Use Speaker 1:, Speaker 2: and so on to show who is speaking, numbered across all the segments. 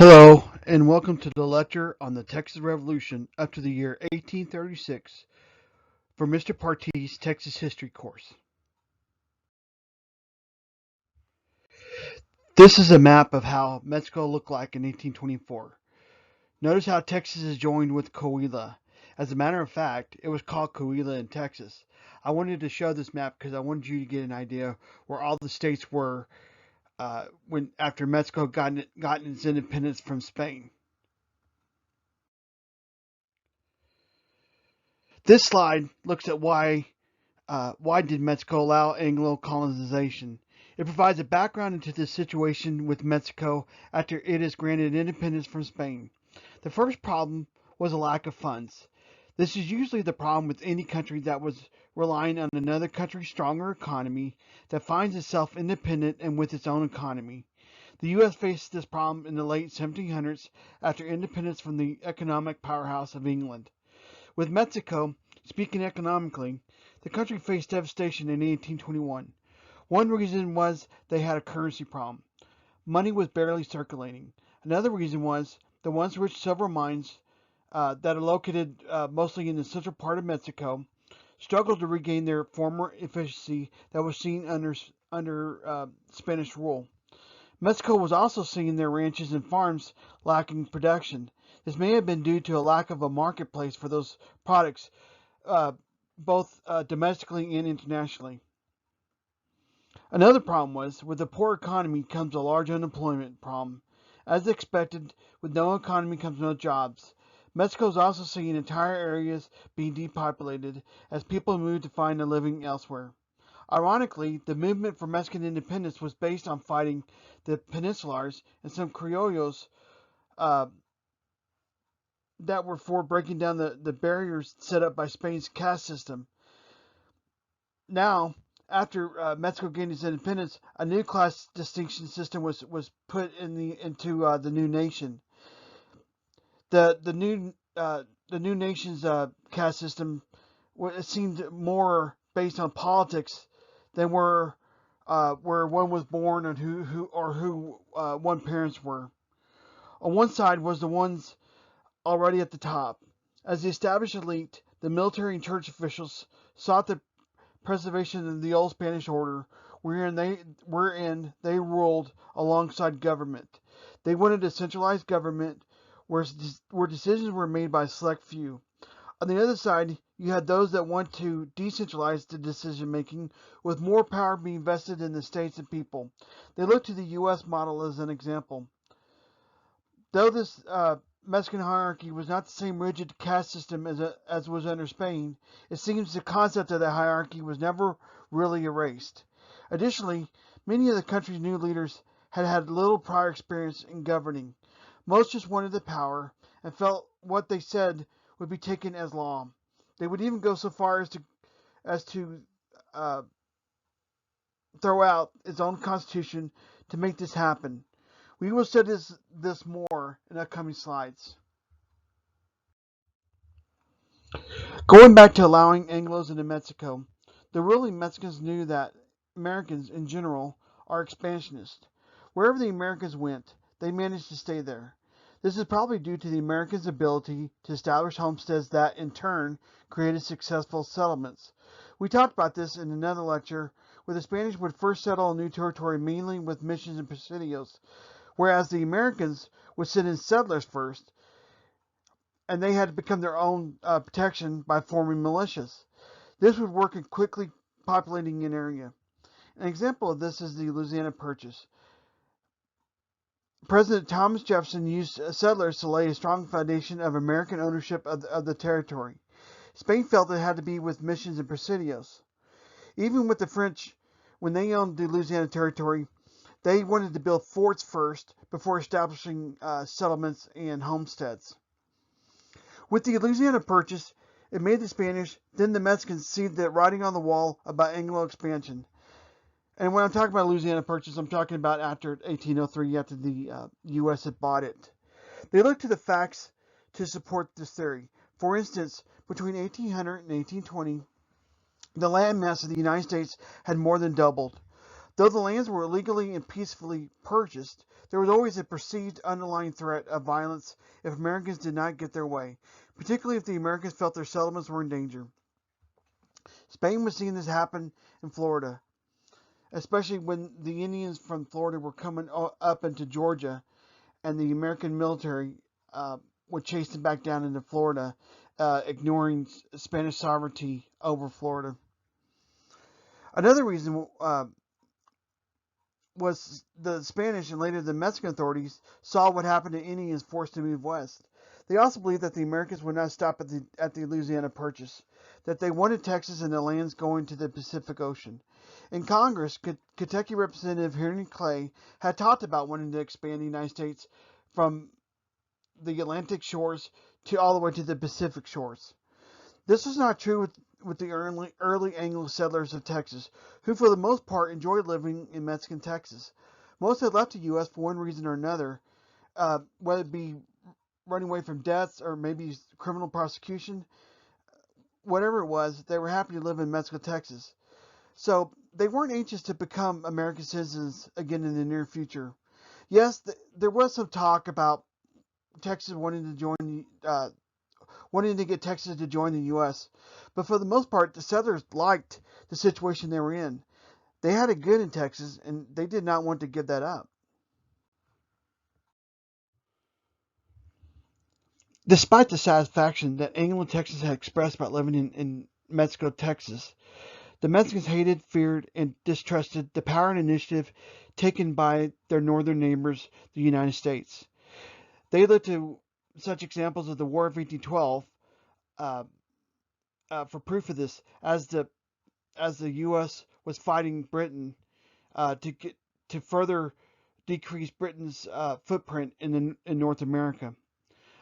Speaker 1: Hello, and welcome to the lecture on the Texas Revolution up to the year 1836 for Mr. Partey's Texas History course. This is a map of how Mexico looked like in 1824. Notice how Texas is joined with Coahuila. As a matter of fact, it was called Coahuila in Texas. I wanted to show this map because I wanted you to get an idea where all the states were when after Mexico gotten its independence from Spain. This slide looks at why did Mexico allow Anglo colonization? It provides a background into the situation with Mexico after it is granted independence from Spain. The first problem was a lack of funds. This is usually the problem with any country that was relying on another country's stronger economy that finds itself independent and with its own economy. The U.S. faced this problem in the late 1700s after independence from the economic powerhouse of England. With Mexico, speaking economically, the country faced devastation in 1821. One reason was they had a currency problem. Money was barely circulating. Another reason was the once rich silver mines that are located mostly in the central part of Mexico struggled to regain their former efficiency that was seen under Spanish rule. Mexico was also seeing their ranches and farms lacking production. This may have been due to a lack of a marketplace for those products, both domestically and internationally. Another problem was, with a poor economy comes a large unemployment problem. As expected, with no economy comes no jobs. Mexico is also seeing entire areas being depopulated as people move to find a living elsewhere. Ironically, the movement for Mexican independence was based on fighting the Peninsulars and some Criollos that were for breaking down the barriers set up by Spain's caste system. Now, after Mexico gained its independence, a new class distinction system was put into the new nation. The new nation's caste system seemed more based on politics than where one was born and who one parents were. On one side was the ones already at the top. As the established elite, the military and church officials sought the preservation of the old Spanish order, wherein they ruled alongside government. They wanted a centralized government where decisions were made by a select few. On the other side, you had those that want to decentralize the decision making, with more power being vested in the states and people. They looked to the U.S. model as an example. Though this Mexican hierarchy was not the same rigid caste system as was under Spain, it seems the concept of the hierarchy was never really erased. Additionally, many of the country's new leaders had had little prior experience in governing. Most just wanted the power and felt what they said would be taken as law. They would even go so far as to throw out its own constitution to make this happen. We will study this more in upcoming slides. Going back to allowing Anglos into Mexico, the ruling Mexicans knew that Americans in general are expansionists. Wherever the Americans went, they managed to stay there. This is probably due to the Americans' ability to establish homesteads that, in turn, created successful settlements. We talked about this in another lecture, where the Spanish would first settle a new territory mainly with missions and presidios, whereas the Americans would send in settlers first, and they had to become their own protection by forming militias. This would work in quickly populating an area. An example of this is the Louisiana Purchase. President Thomas Jefferson used settlers to lay a strong foundation of American ownership of the territory. Spain felt it had to be with missions and presidios. Even with the French, when they owned the Louisiana Territory, they wanted to build forts first before establishing settlements and homesteads. With the Louisiana Purchase, it made the Spanish, then the Mexicans, see the writing on the wall about Anglo expansion. And when I'm talking about Louisiana Purchase, I'm talking about after 1803, after the U.S. had bought it. They looked to the facts to support this theory. For instance, between 1800 and 1820, the land mass of the United States had more than doubled. Though the lands were illegally and peacefully purchased, there was always a perceived underlying threat of violence if Americans did not get their way, particularly if the Americans felt their settlements were in danger. Spain was seeing this happen in Florida, especially when the Indians from Florida were coming up into Georgia, and the American military would chase them back down into Florida, ignoring Spanish sovereignty over Florida. Another reason was the Spanish and later the Mexican authorities saw what happened to Indians forced to move west. They also believed that the Americans would not stop at the Louisiana Purchase, that they wanted Texas and the lands going to the Pacific Ocean. In Congress, Kentucky Representative Henry Clay had talked about wanting to expand the United States from the Atlantic shores to all the way to the Pacific shores. This was not true with the early Anglo settlers of Texas, who for the most part enjoyed living in Mexican Texas. Most had left the U.S. for one reason or another, whether it be running away from deaths or maybe criminal prosecution. Whatever it was, they were happy to live in Mexico, Texas. So they weren't anxious to become American citizens again in the near future. Yes, there was some talk about Texas wanting to get Texas to join the U.S., but for the most part, the settlers liked the situation they were in. They had it good in Texas, and they did not want to give that up. Despite the satisfaction that Anglo-Texans had expressed about living in Mexico, Texas, the Mexicans hated, feared, and distrusted the power and initiative taken by their northern neighbors, the United States. They looked to such examples of the War of 1812 for proof of this, as the U.S. was fighting Britain to further decrease Britain's footprint in North America.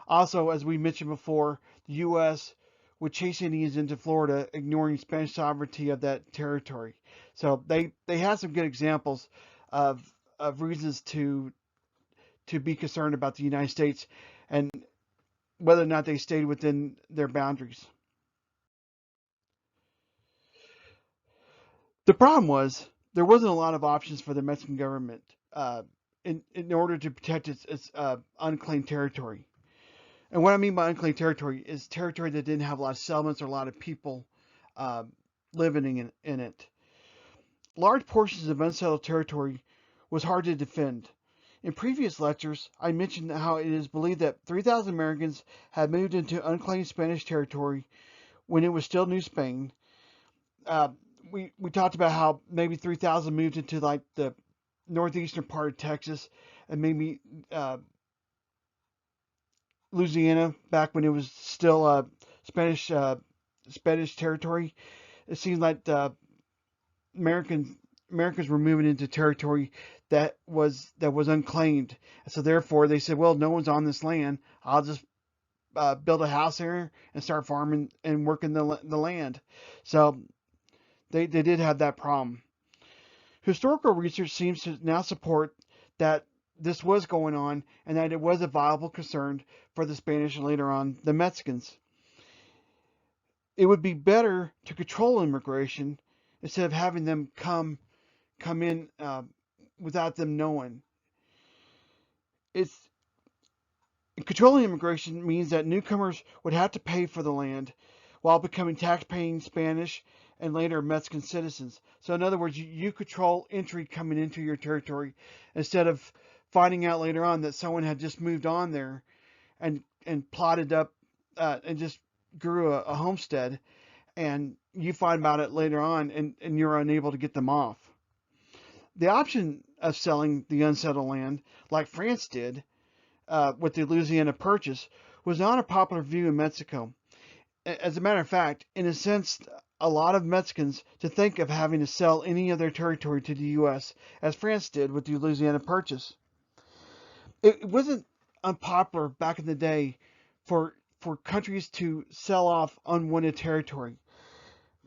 Speaker 1: Also, as we mentioned before, the U.S. would chase Indians into Florida, ignoring Spanish sovereignty of that territory. So they had some good examples of reasons to be concerned about the United States and whether or not they stayed within their boundaries. The problem was there wasn't a lot of options for the Mexican government in order to protect its unclaimed territory. And what I mean by unclaimed territory is territory that didn't have a lot of settlements or a lot of people uh, living in it. Large portions of unsettled territory was hard to defend. In previous lectures, I mentioned how it is believed that 3,000 Americans had moved into unclaimed Spanish territory when it was still New Spain. We talked about how maybe 3,000 moved into like the northeastern part of Texas and maybe Louisiana back when it was still Spanish territory. It seems like the Americans were moving into territory that was unclaimed. So therefore, they said, "Well, no one's on this land. I'll just build a house here and start farming and working the land." So they did have that problem. Historical research seems to now support that this was going on and that it was a viable concern for the Spanish and later on the Mexicans. It would be better to control immigration instead of having them come in without them knowing. It's controlling immigration means that newcomers would have to pay for the land while becoming tax-paying Spanish and later Mexican citizens. So in other words, you control entry coming into your territory instead of finding out later on that someone had just moved on there and plotted up and just grew a homestead, and you find about it later on and you're unable to get them off. The option of selling the unsettled land, like France did with the Louisiana Purchase, was not a popular view in Mexico. As a matter of fact, in a sense, a lot of Mexicans to think of having to sell any of their territory to the U.S., as France did with the Louisiana Purchase. It wasn't unpopular back in the day for countries to sell off unwanted territory.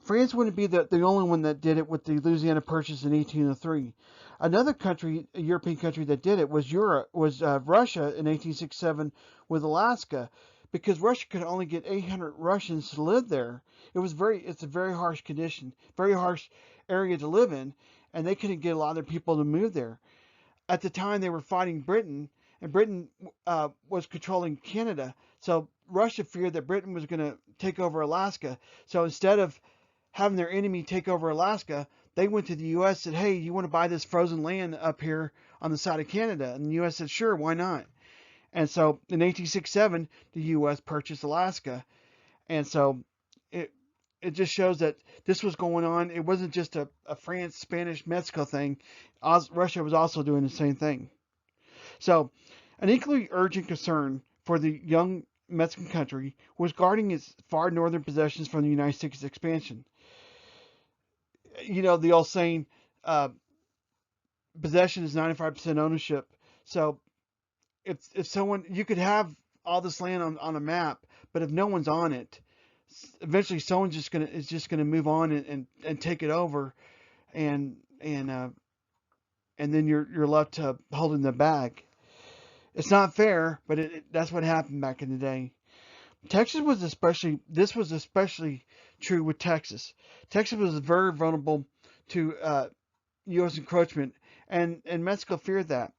Speaker 1: France wouldn't be the only one that did it with the Louisiana Purchase in 1803. Another country, a European country that did it was Russia in 1867 with Alaska, because Russia could only get 800 Russians to live there. It's a very harsh condition, very harsh area to live in, and they couldn't get a lot of their people to move there. At the time, they were fighting Britain, and Britain was controlling Canada. So Russia feared that Britain was going to take over Alaska. So instead of having their enemy take over Alaska, they went to the U.S. and said, "Hey, you want to buy this frozen land up here on the side of Canada?" And the U.S. said, "Sure, why not?" And so in 1867, the U.S. purchased Alaska. And so it it just shows that this was going on. It wasn't just a France, Spanish, Mexico thing. Russia was also doing the same thing. So an equally urgent concern for the young Mexican country was guarding its far northern possessions from the United States expansion. You know, the old saying, uh, possession is 95% ownership. So if someone, you could have all this land on a map, but if no one's on it, eventually someone is just gonna move on and take it over, and and then you're left to holding the bag. It's not fair, but that's what happened back in the day. This was especially true with Texas. Texas was very vulnerable to U.S. encroachment, and Mexico feared that.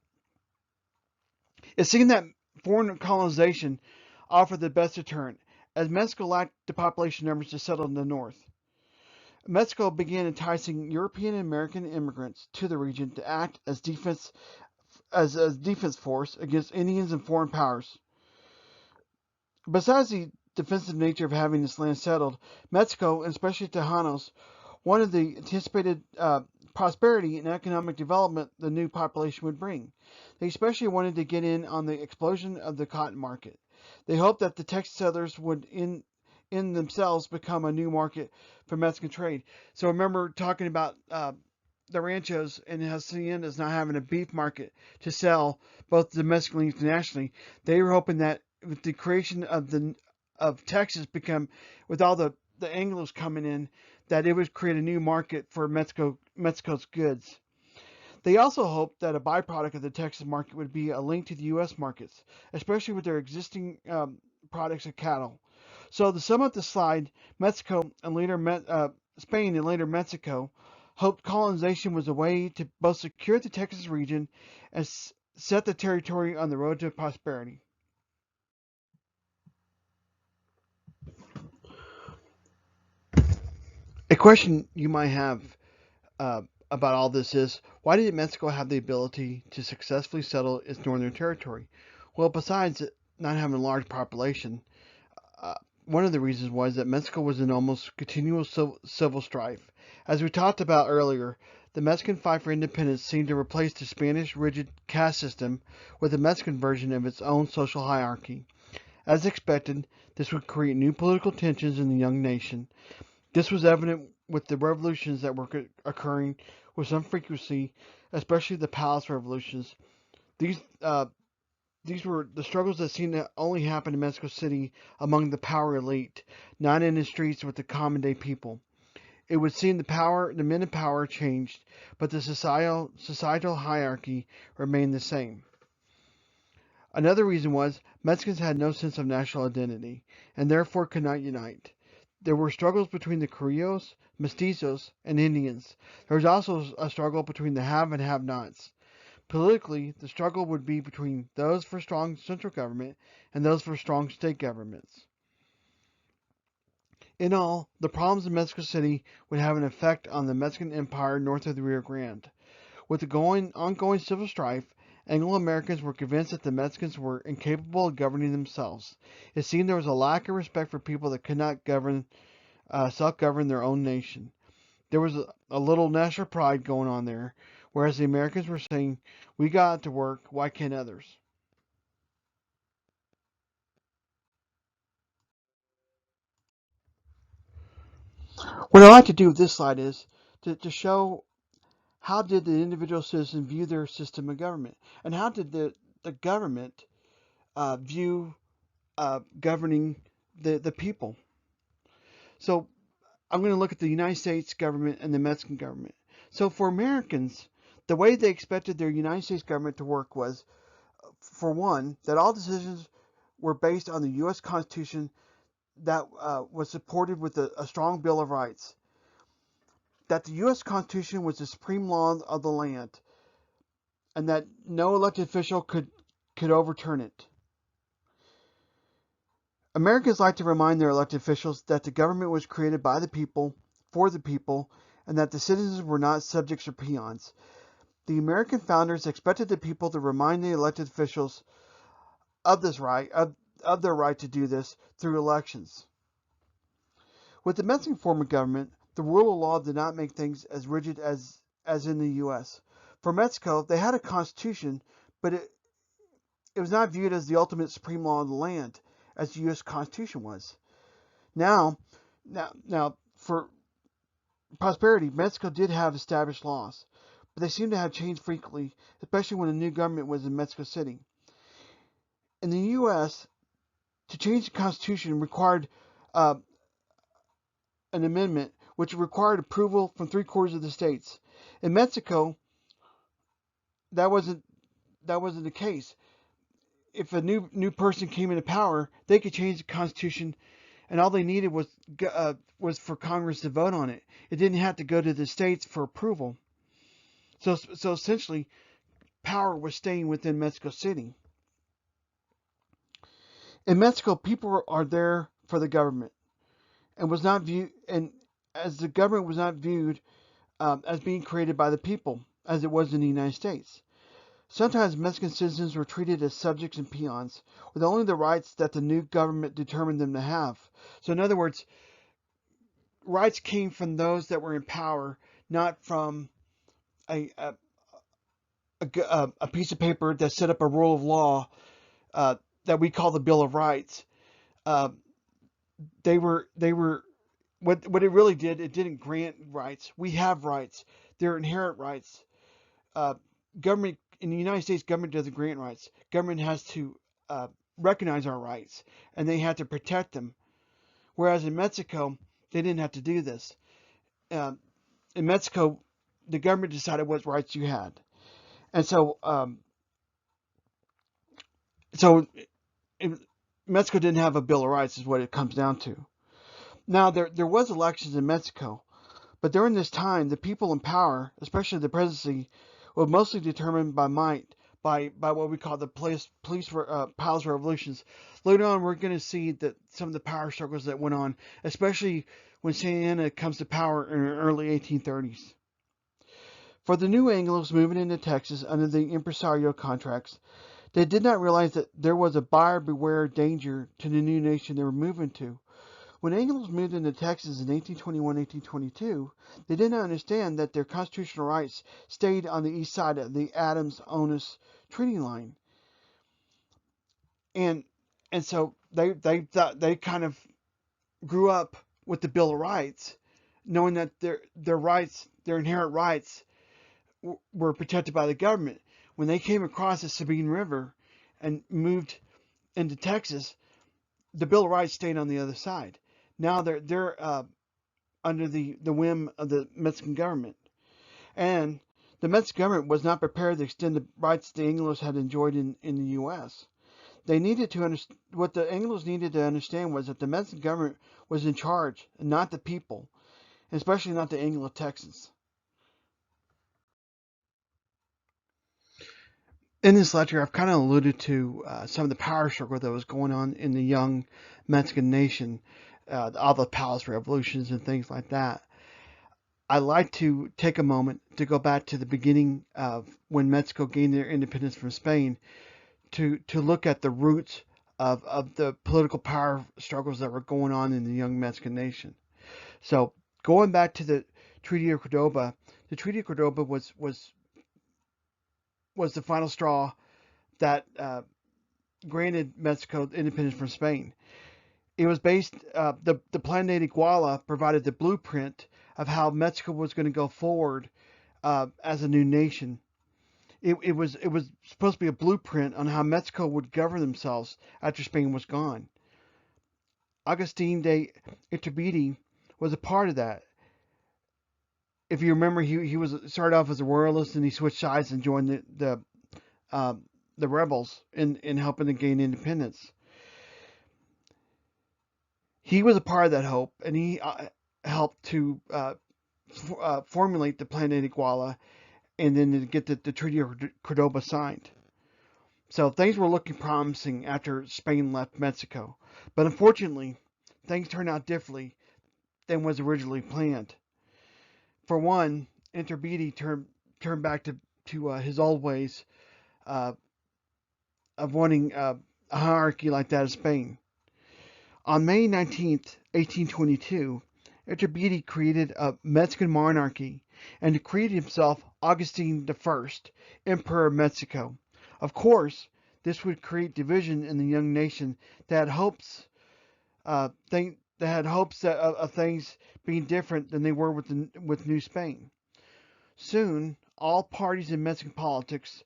Speaker 1: It seemed that foreign colonization offered the best deterrent, as Mexico lacked the population numbers to settle in the north. Mexico began enticing European and American immigrants to the region to act as defense force against Indians and foreign powers. Besides the defensive nature of having this land settled, Mexico, and especially Tejanos, wanted the anticipated prosperity and economic development the new population would bring. They especially wanted to get in on the explosion of the cotton market. They hoped that the Texas settlers would in themselves become a new market for Mexican trade. So remember talking about the ranchos and haciendas not having a beef market to sell both domestically and internationally. They were hoping that with the creation of Texas become, with all the Anglos coming in, that it would create a new market for Mexico's goods. They also hoped that a byproduct of the Texas market would be a link to the U.S. markets, especially with their existing products of cattle. So to sum up the slide, Mexico and later Spain and later Mexico hoped colonization was a way to both secure the Texas region and set the territory on the road to prosperity. A question you might have uh, about all this is, why did Mexico have the ability to successfully settle its northern territory? Well, besides not having a large population, uh, one of the reasons was that Mexico was in almost continual civil strife. As we talked about earlier, the Mexican fight for independence seemed to replace the Spanish rigid caste system with a Mexican version of its own social hierarchy. As expected, this would create new political tensions in the young nation. This was evident with the revolutions that were occurring with some frequency, especially the palace revolutions. These uh, these were the struggles that seemed to only happen in Mexico City among the power elite, not in the streets with the common day people. It would seem the men in power changed, but the societal hierarchy remained the same. Another reason was Mexicans had no sense of national identity, and therefore could not unite. There were struggles between the Criollos, Mestizos, and Indians. There was also a struggle between the have and have-nots. Politically, the struggle would be between those for strong central government and those for strong state governments. In all, the problems in Mexico City would have an effect on the Mexican Empire north of the Rio Grande. With the ongoing civil strife, Anglo-Americans were convinced that the Mexicans were incapable of governing themselves. It seemed there was a lack of respect for people that could not self-govern their own nation. There was a little national pride going on there, whereas the Americans were saying, "We got to work, why can't others?" What I like to do with this slide is to show how did the individual citizen view their system of government, and how did the government view governing the people. So I'm going to look at the United States government and the Mexican government. So for Americans, the way they expected their United States government to work was, for one, that all decisions were based on the U.S. Constitution that was supported with a strong Bill of Rights. that the U.S. Constitution was the supreme law of the land, and that no elected official could overturn it. Americans like to remind their elected officials that the government was created by the people, for the people, and that the citizens were not subjects or peons. The American founders expected the people to remind the elected officials of this right, of their right to do this through elections. With the Mexican form of government, the rule of law did not make things as rigid as in the U.S. For Mexico, they had a constitution, but it was not viewed as the ultimate supreme law of the land, as the U.S. Constitution was. Now, for prosperity, Mexico did have established laws, but they seem to have changed frequently, especially when a new government was in Mexico City. In the U.S., to change the Constitution required an amendment, which required approval from 3/4 of the states. In Mexico, that wasn't the case. If a new person came into power, they could change the Constitution, and all they needed was for Congress to vote on it. It didn't have to go to the states for approval. So essentially, power was staying within Mexico City. In Mexico, people are there for the government, and was not viewed, and as the government was not viewed as being created by the people, as it was in the United States. Sometimes Mexican citizens were treated as subjects and peons, with only the rights that the new government determined them to have. So in other words, rights came from those that were in power, not from a piece of paper that set up a rule of law that we call the Bill of Rights. They were what it really did. It didn't grant rights. We have rights. They're inherent rights. Government in the United States, government doesn't grant rights. Government has to recognize our rights, and they have to protect them. Whereas in Mexico, they didn't have to do this. In Mexico, the government decided what rights you had, and so Mexico didn't have a Bill of Rights, is what it comes down to. Now there was elections in Mexico, but during this time, the people in power, especially the presidency, were mostly determined by might, by what we call the palace revolutions. Later on, we're going to see that some of the power struggles that went on, especially when Santa Anna comes to power in the early 1830s. For the new Anglos moving into Texas under the impresario contracts, they did not realize that there was a buyer beware danger to the new nation they were moving to. When Anglos moved into Texas in 1821-1822, they did not understand that their constitutional rights stayed on the east side of the Adams-Onis treaty line, and so they kind of grew up with the Bill of Rights, knowing that their rights, their inherent rights, were protected by the government. When they came across the Sabine River and moved into Texas, the Bill of Rights stayed on the other side. Now they're under the whim of the Mexican government, and the Mexican government was not prepared to extend the rights the Anglos had enjoyed in the U.S. They needed to understand what the Anglos needed to understand was that the Mexican government was in charge, and not the people, especially not the Anglo-Texans. In this lecture, I've kind of alluded to some of the power struggle that was going on in the young Mexican nation, all the palace revolutions and things like that. I'd like to take a moment to go back to the beginning of when Mexico gained their independence from Spain to look at the roots of the political power struggles that were going on in the young Mexican nation. So going back to the Treaty of Cordoba, the Treaty of Cordoba was the final straw that granted Mexico independence from Spain. It was based, the Plan de Iguala provided the blueprint of how Mexico was going to go forward as a new nation. It was supposed to be a blueprint on how Mexico would govern themselves after Spain was gone. Agustin de Iturbide was a part of that. If you remember, he started off as a royalist, and he switched sides and joined the rebels in helping to gain independence. He was a part of that hope, and he helped to formulate the Plan de Iguala and then to get the Treaty of Cordoba signed. So things were looking promising after Spain left Mexico. But unfortunately, things turned out differently than was originally planned. For one, Iturbide turned back to his old ways uh, of wanting a hierarchy like that of Spain. On May 19th, 1822, Iturbide created a Mexican monarchy and decreed himself Augustine I, Emperor of Mexico. Of course, this would create division in the young nation that had hopes of things being different than they were with New Spain. Soon, all parties in Mexican politics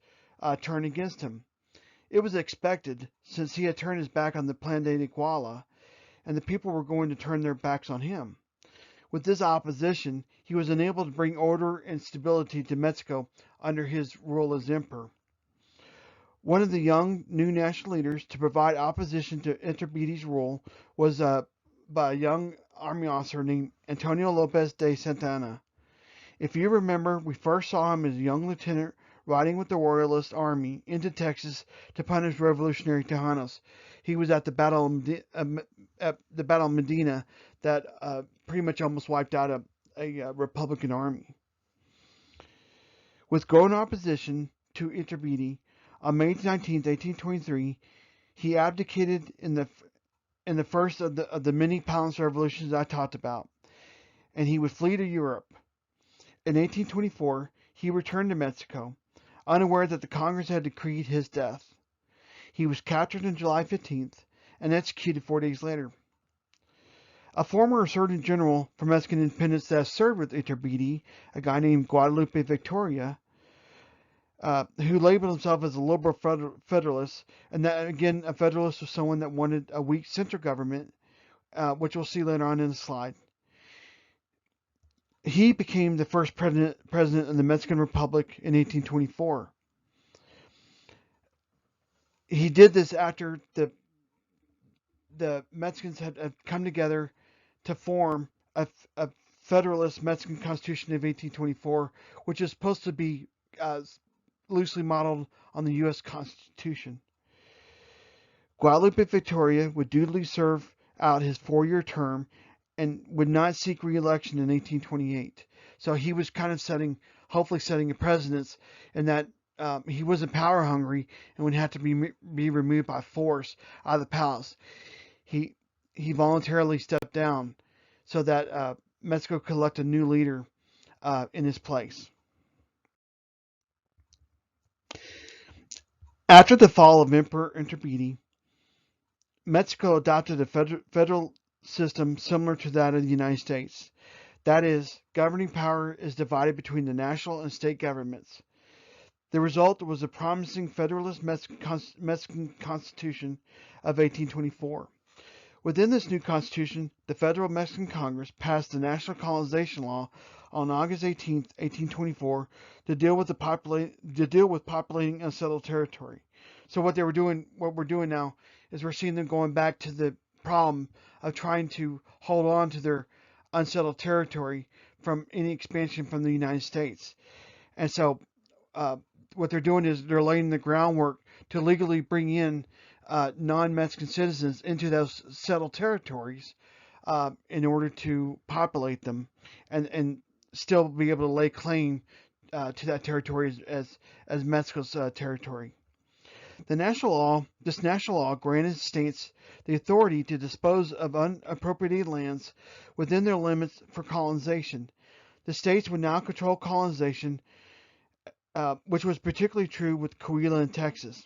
Speaker 1: turned against him. It was expected, since he had turned his back on the Plan de Iguala, and the people were going to turn their backs on him. With this opposition, he was unable to bring order and stability to Mexico under his rule as emperor. One of the young new national leaders to provide opposition to Iturbide's rule was by a young army officer named Antonio Lopez de Santa Anna. If you remember, we first saw him as a young lieutenant riding with the Royalist army into Texas to punish revolutionary Tejanos. He was at the Battle of Medina that pretty much almost wiped out a Republican army. With growing opposition to Iturbide, on May 19th, 1823, he abdicated in the first of the many palace revolutions I talked about, and he would flee to Europe. In 1824, he returned to Mexico, unaware that the Congress had decreed his death. He was captured on July 15th and executed 4 days later. A former Surgeon General for Mexican independence that served with Iturbide, a guy named Guadalupe Victoria, who labeled himself as a liberal federalist, and that again, a federalist was someone that wanted a weak central government, which we'll see later on in the slide. He became the first president of the Mexican Republic in 1824. He did this after the Mexicans had come together to form a Federalist Mexican Constitution of 1824, which is supposed to be loosely modeled on the U.S. Constitution. Guadalupe Victoria would dutifully serve out his 4-year term and would not seek re-election in 1828. So he was kind of hopefully setting a precedence in that he wasn't power hungry and would have to be removed by force out of the palace. He voluntarily stepped down so that Mexico could elect a new leader in his place. After the fall of Emperor Iturbide, Mexico adopted a federal system similar to that of the United States. That is, governing power is divided between the national and state governments. The result was a promising Federalist Mexican Constitution of 1824. Within this new constitution, the Federal Mexican Congress passed the National Colonization Law on August 18, 1824, to deal with populating unsettled territory. So what we're doing now is we're seeing them going back to the problem of trying to hold on to their unsettled territory from any expansion from the United States. And so what they're doing is they're laying the groundwork to legally bring in non-Mexican citizens into those settled territories in order to populate them and still be able to lay claim to that territory as Mexico's territory. This national law granted states the authority to dispose of unappropriated lands within their limits for colonization. The states would now control colonization, which was particularly true with Coahuila and Texas.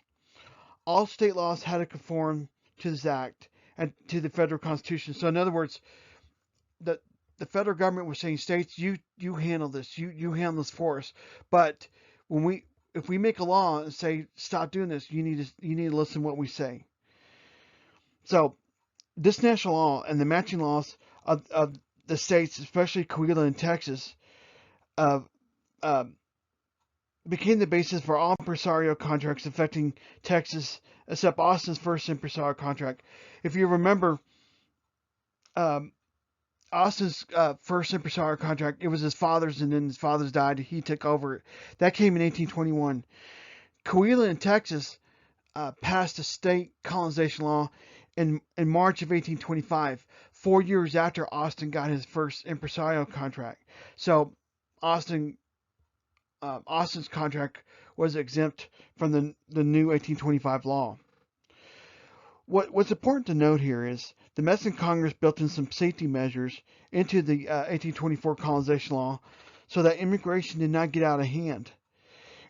Speaker 1: All state laws had to conform to this act and to the federal constitution. So in other words, the federal government was saying, states, you handle this, you handle this for us. But if we make a law and say stop doing this, you need to listen to what we say. So this national law and the matching laws of the states, especially Coahuila and Texas, became the basis for all impresario contracts affecting Texas, except Austin's first impresario contract. If you remember, Austin's first impresario contract, it was his father's, and then his father's died. He took over it. That came in 1821. Coahuila in Texas passed a state colonization law in March of 1825, 4 years after Austin got his first impresario contract. So Austin Austin's contract was exempt from the new 1825 law. What's important to note here is the Mexican Congress built in some safety measures into the 1824 colonization law so that immigration did not get out of hand.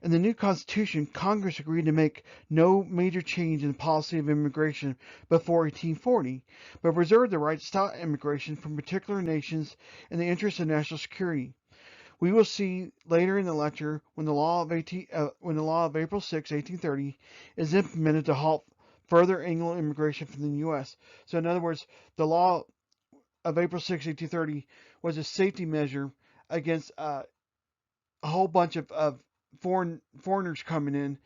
Speaker 1: In the new Constitution, Congress agreed to make no major change in the policy of immigration before 1840, but reserved the right to stop immigration from particular nations in the interest of national security. We will see later in the lecture when the law of April 6, 1830, is implemented to halt further Anglo immigration from the U.S. So, in other words, the law of April 6, 1830, was a safety measure against a whole bunch of foreigners coming in,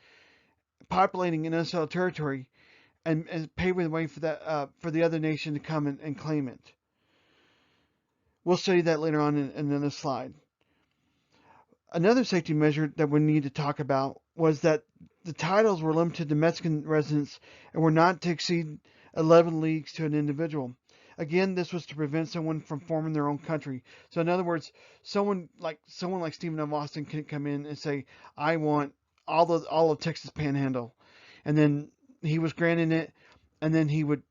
Speaker 1: populating an unsettled territory, and paving the way for the other nation to come and claim it. We'll study that later on in another slide. Another safety measure that we need to talk about was that the titles were limited to Mexican residents and were not to exceed 11 leagues to an individual. Again, this was to prevent someone from forming their own country. So, in other words, someone like Stephen of Austin can come in and say, "I want all of Texas Panhandle," and then he was granted it, and then he would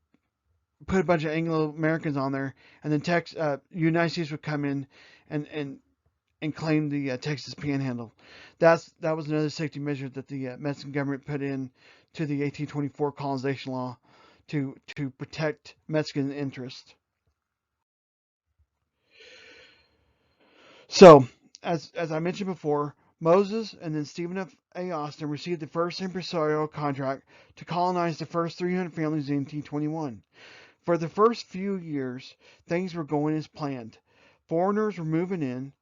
Speaker 1: put a bunch of Anglo Americans on there, and then United States would come in and claim the Texas Panhandle. That was another safety measure that the Mexican government put in to the 1824 colonization law to protect Mexican interests. So, as I mentioned before, Moses and then Stephen F. A. Austin received the first impresarial contract to colonize the first 300 families in 1821. For the first few years, things were going as planned. Foreigners were moving in,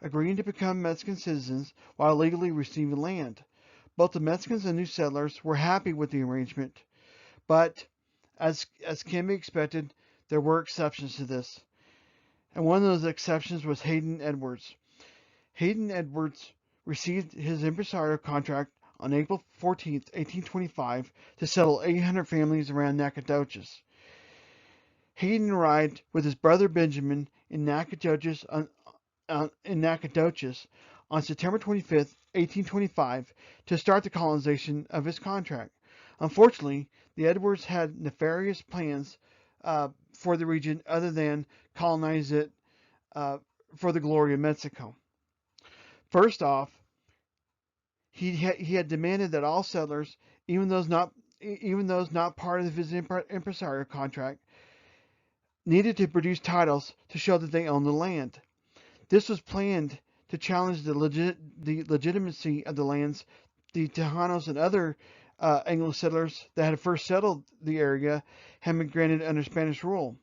Speaker 1: agreeing to become Mexican citizens while legally receiving land. Both the Mexicans and new settlers were happy with the arrangement, but as can be expected, there were exceptions to this. And one of those exceptions was Hayden Edwards. Hayden Edwards received his impresario contract on April 14, 1825, to settle 800 families around Nacogdoches. Hayden arrived with his brother Benjamin in Nacogdoches on September 25, 1825, to start the colonization of his contract. Unfortunately, the Edwards had nefarious plans for the region other than colonize it for the glory of Mexico. First off, he had demanded that all settlers, even those not part of his impresario contract, needed to produce titles to show that they owned the land. This was planned to challenge the legitimacy of the lands the Tejanos and other Anglo settlers that had first settled the area had been granted under Spanish rule.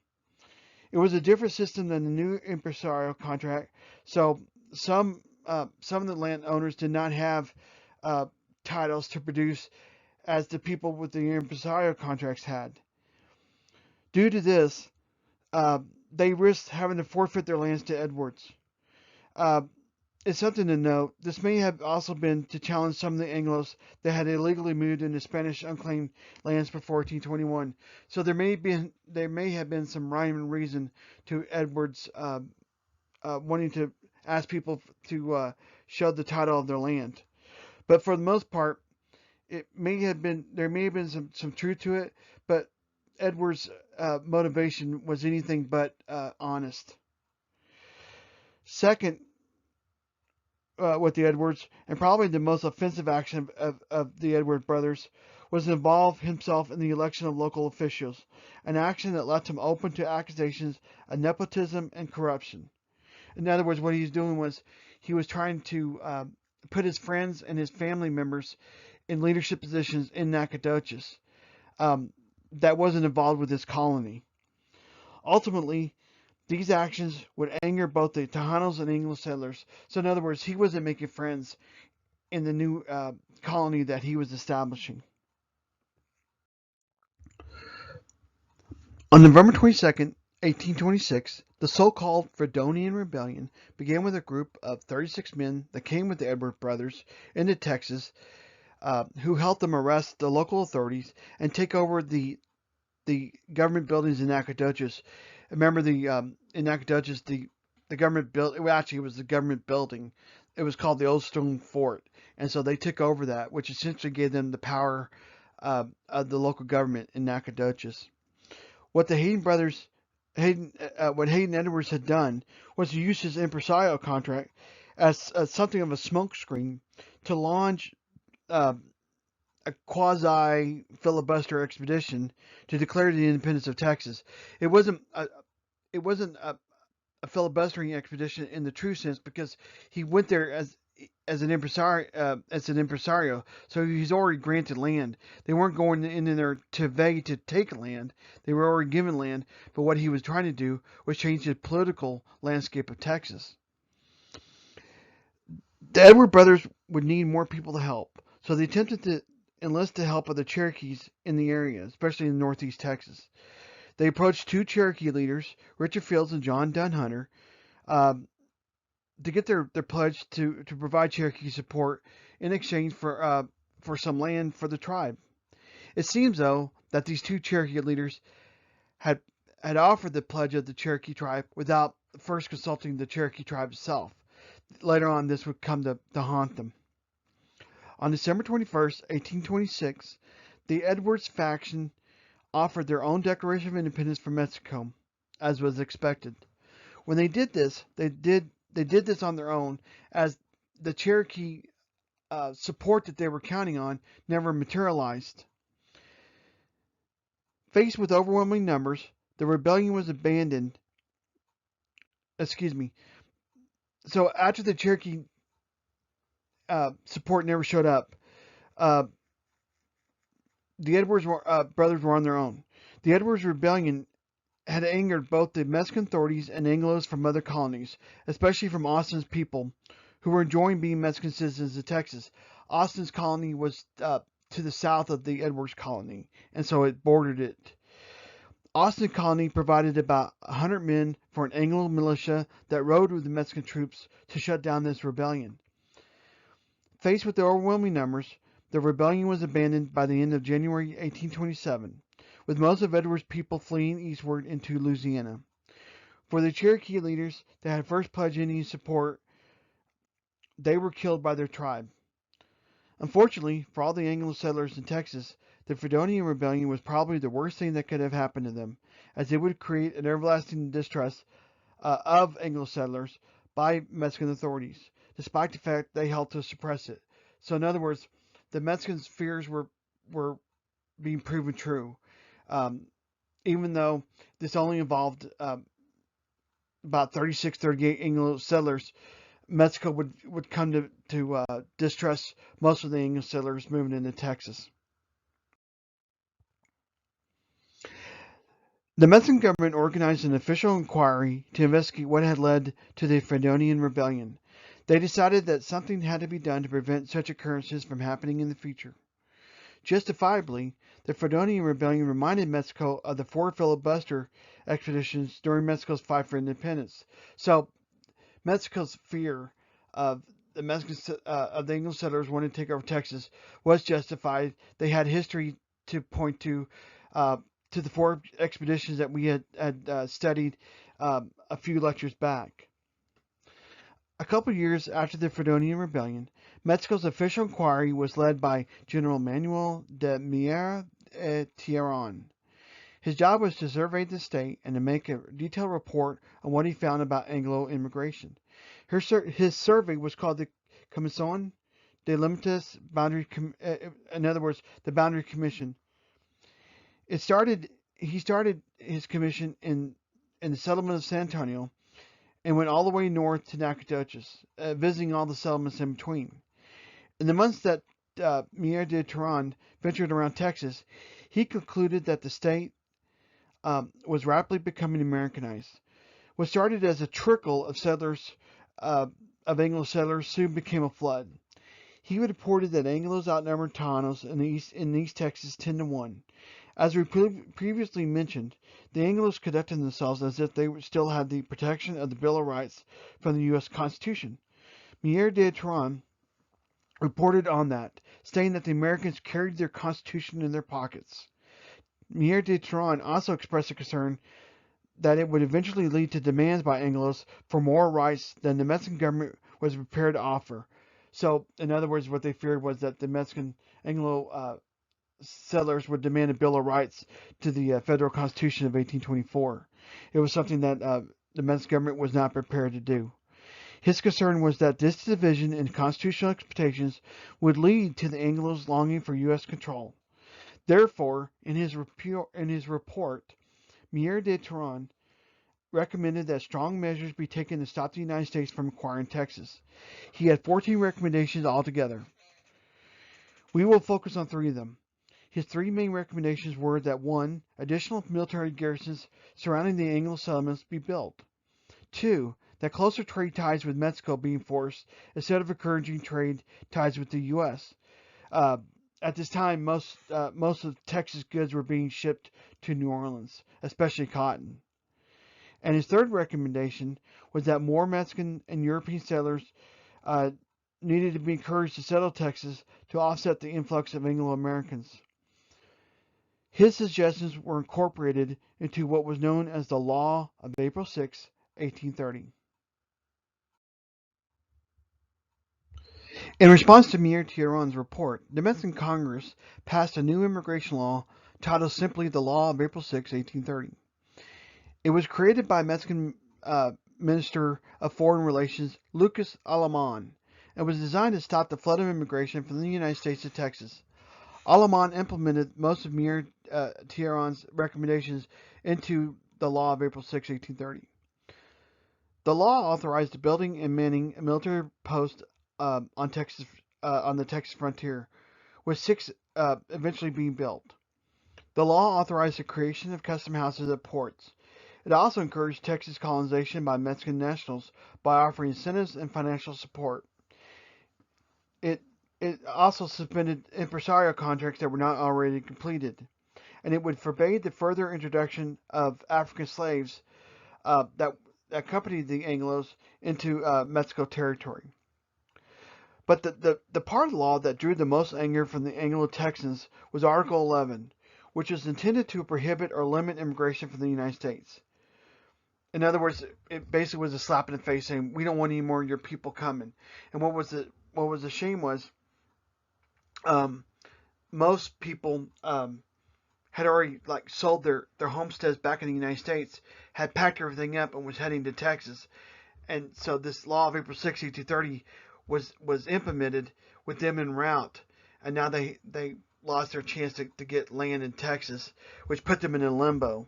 Speaker 1: It was a different system than the new impresario contract, so some of the landowners did not have titles to produce as the people with the impresario contracts had. Due to this, they risked having to forfeit their lands to Edwards. It's something to note. This may have also been to challenge some of the Anglos that had illegally moved into Spanish unclaimed lands before 1821. So there may have been some rhyme and reason to Edwards wanting to ask people to show the title of their land. But for the most part, there may have been some truth to it, but Edwards' motivation was anything but honest. Second, with the Edwards, and probably the most offensive action of the Edward brothers, was to involve himself in the election of local officials, an action that left him open to accusations of nepotism and corruption. In other words, what he was doing was he was trying to put his friends and his family members in leadership positions in Nacogdoches that wasn't involved with his colony. Ultimately, these actions would anger both the Tejanos and Anglo settlers. So in other words, he wasn't making friends in the new colony that he was establishing. On November 22nd, 1826, The so-called Fredonian Rebellion began with a group of 36 men that came with the Edwards brothers into Texas, who helped them arrest the local authorities and take over the government buildings in Nacogdoches. Remember in Nacogdoches the government built well, actually it was the government building. It was called the Old Stone Fort, and so they took over that, which essentially gave them the power of the local government in Nacogdoches. What the Hayden brothers, what Hayden Edwards had done was to use his impresario contract as something of a smokescreen to launch uh, a quasi filibuster expedition to declare the independence of Texas. It wasn't a, it wasn't a filibustering expedition in the true sense because he went there as an impresario, so he's already granted land. They weren't going in there to beg to take land; they were already given land. But what he was trying to do was change the political landscape of Texas. The Edward brothers would need more people to help, so they attempted to enlist the help of the Cherokees in the area, especially in northeast Texas. They approached two Cherokee leaders, Richard Fields and John Dunhunter, um, to get their pledge to provide Cherokee support in exchange for some land for the tribe. It seems, though, that these two Cherokee leaders had had offered the pledge of the Cherokee tribe without first consulting the Cherokee tribe itself. Later on, this would come to haunt them. On December 21st, 1826, the Edwards faction offered their own Declaration of Independence for Mexico, as was expected. When they did this, they did this on their own, as the Cherokee support that they were counting on never materialized. Faced with overwhelming numbers, the rebellion was abandoned. Excuse me. So after the Cherokee support never showed up, uh, the Edwards brothers were on their own. The Edwards rebellion had angered both the Mexican authorities and Anglos from other colonies, especially from Austin's people, who were enjoying being Mexican citizens of Texas. Austin's colony was to the south of the Edwards colony, and so it bordered it. Austin colony provided about 100 men for an Anglo militia that rode with the Mexican troops to shut down this rebellion. Faced with the overwhelming numbers, the rebellion was abandoned by the end of January 1827, with most of Edwards' people fleeing eastward into Louisiana. For the Cherokee leaders that had first pledged Indian support, they were killed by their tribe. Unfortunately, for all the Anglo settlers in Texas, the Fredonian Rebellion was probably the worst thing that could have happened to them, as it would create an everlasting distrust of Anglo settlers by Mexican authorities, despite the fact they helped to suppress it. So, in other words, the Mexicans' fears were being proven true, um, even though this only involved about 36, 38 Anglo settlers. Mexico would come to distrust most of the English settlers moving into Texas. The Mexican government organized an official inquiry to investigate what had led to the Fredonian Rebellion. They decided that something had to be done to prevent such occurrences from happening in the future. Justifiably, the Fredonian Rebellion reminded Mexico of the four filibuster expeditions during Mexico's fight for independence. So Mexico's fear of the English settlers wanting to take over Texas was justified. They had history to point to the four expeditions that we had studied a few lectures back. A couple years after the Fredonian Rebellion, Mexico's official inquiry was led by General Manuel de Miera et Tierron. His job was to survey the state and to make a detailed report on what he found about Anglo immigration. His survey was called the Comisión de Límites Boundary, in other words, the Boundary Commission. He started his commission in the settlement of San Antonio and went all the way north to Nacogdoches, visiting all the settlements in between. In the months that Mier de Terran ventured around Texas, he concluded that the state was rapidly becoming Americanized. What started as a trickle of settlers, of Anglo settlers, soon became a flood. He reported that Anglos outnumbered Tanos in East Texas 10-1. As we previously mentioned, the Anglos conducted themselves as if they still had the protection of the Bill of Rights from the U.S. Constitution. Mier de Turan reported on that, stating that the Americans carried their Constitution in their pockets. Mier de Turan also expressed a concern that it would eventually lead to demands by Anglos for more rights than the Mexican government was prepared to offer. So, in other words, what they feared was that the Mexican Anglo settlers would demand a Bill of Rights to the federal Constitution of 1824. It was something that the Mexican government was not prepared to do. His concern was that this division in constitutional expectations would lead to the Anglos longing for U.S. control. Therefore, in his report, Mier de Turan recommended that strong measures be taken to stop the United States from acquiring Texas. He had 14 recommendations altogether. We will focus on 3 of them. His 3 main recommendations were that 1. Additional military garrisons surrounding the Anglo settlements be built. 2. That closer trade ties with Mexico be enforced instead of encouraging trade ties with the U.S. At this time, most of Texas goods were being shipped to New Orleans, especially cotton. And his 3rd recommendation was that more Mexican and European settlers needed to be encouraged to settle Texas to offset the influx of Anglo-Americans. His suggestions were incorporated into what was known as the Law of April 6, 1830. In response to Mier Turan's report, the Mexican Congress passed a new immigration law titled simply the Law of April 6, 1830. It was created by Mexican Minister of Foreign Relations Lucas Alamán and was designed to stop the flood of immigration from the United States to Texas. Alamán implemented most of Mier Turan's recommendations into the Law of April 6, 1830. The law authorized the building and manning a military post on the Texas frontier, with 6 eventually being built. The law authorized the creation of custom houses at ports. It also encouraged Texas colonization by Mexican nationals by offering incentives and financial support. It also suspended impresario contracts that were not already completed, and it would forbade the further introduction of African slaves that accompanied the Anglos into Mexico territory. But the part of the law that drew the most anger from the Anglo-Texans was Article 11, which was intended to prohibit or limit immigration from the United States. In other words, it basically was a slap in the face saying, we don't want any more of your people coming. And what was the shame was most people had already sold their homesteads back in the United States, had packed everything up and was heading to Texas. And so this law of April 6, 1830 was implemented with them en route, and now they lost their chance to get land in Texas, which put them in a limbo.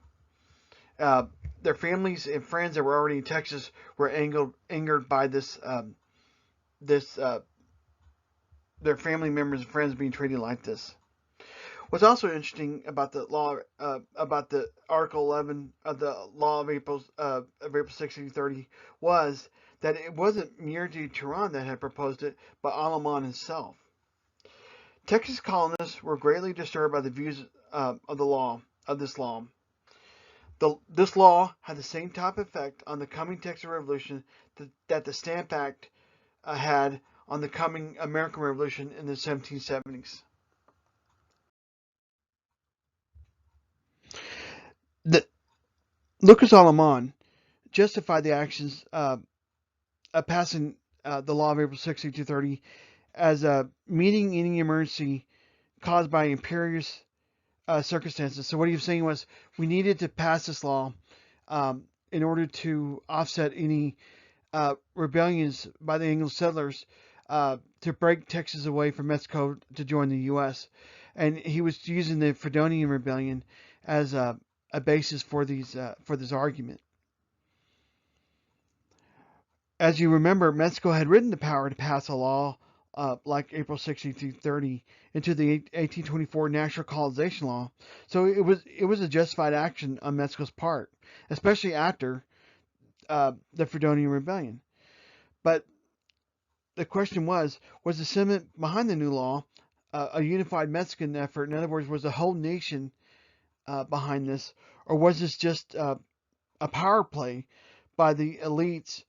Speaker 1: Their families and friends that were already in Texas were angered by this their family members and friends being treated like this. What's also interesting about the law, about the Article 11 of the Law of April 6, 1830, was that it wasn't Mier de Turan that had proposed it, but Alamán himself. Texas colonists were greatly disturbed by the views of this law. This law had the same type of effect on the coming Texas Revolution that the Stamp Act had on the coming American Revolution in the 1770s. Lucas Alamán justified the actions of passing the law of April 6, 1830 as meeting any emergency caused by imperious circumstances. So what he was saying was we needed to pass this law in order to offset any rebellions by the Anglo settlers to break Texas away from Mexico to join the U.S. And he was using the Fredonian Rebellion as a basis for this argument. As you remember, Mexico had written the power to pass a law like April 6, 1830 into the 1824 National Colonization Law. So it was a justified action on Mexico's part, especially after the Fredonian Rebellion. But the question was the sentiment behind the new law a unified Mexican effort? In other words, was the whole nation behind this, or was this just a power play by the elites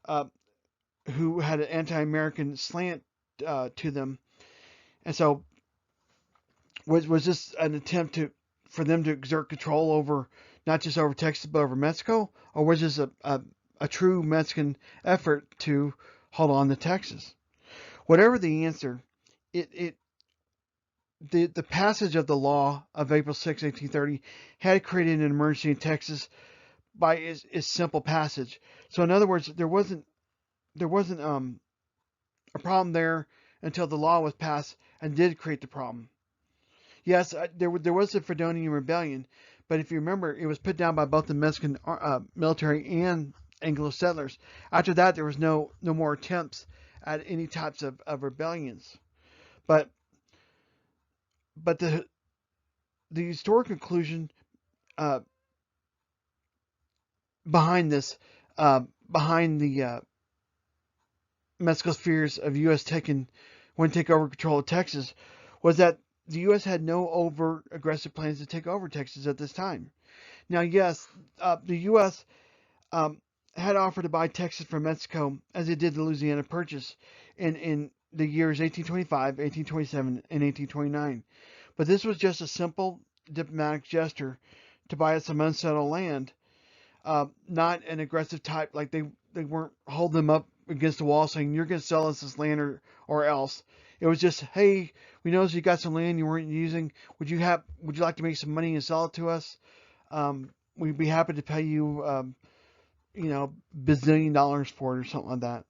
Speaker 1: uh, who had an anti-American slant to them? And so, was this an attempt for them to exert control over not just over Texas but over Mexico, or was this a true Mexican effort to hold on to Texas? Whatever the answer, it the passage of the law of April 6, 1830 had created an emergency in Texas by its simple passage. So in other words, there wasn't a problem there until the law was passed and did create the problem. Yes, there was the Fredonian Rebellion, but if you remember, it was put down by both the Mexican military and Anglo settlers. After that, there was no more attempts at any types of rebellions. But but the historic conclusion uh, behind this, behind the Mexico's fears of U.S. when take over control of Texas, was that the U.S. had no overt aggressive plans to take over Texas at this time. Now, yes, the U.S. Had offered to buy Texas from Mexico as it did the Louisiana Purchase in the years 1825, 1827, and 1829. But this was just a simple diplomatic gesture to buy some unsettled land, not an aggressive type, like they weren't holding them up against the wall saying, you're going to sell us this land or else. It was just, hey, we noticed you got some land you weren't using. Would you like to make some money and sell it to us? We'd be happy to pay you, bazillion dollars for it or something like that.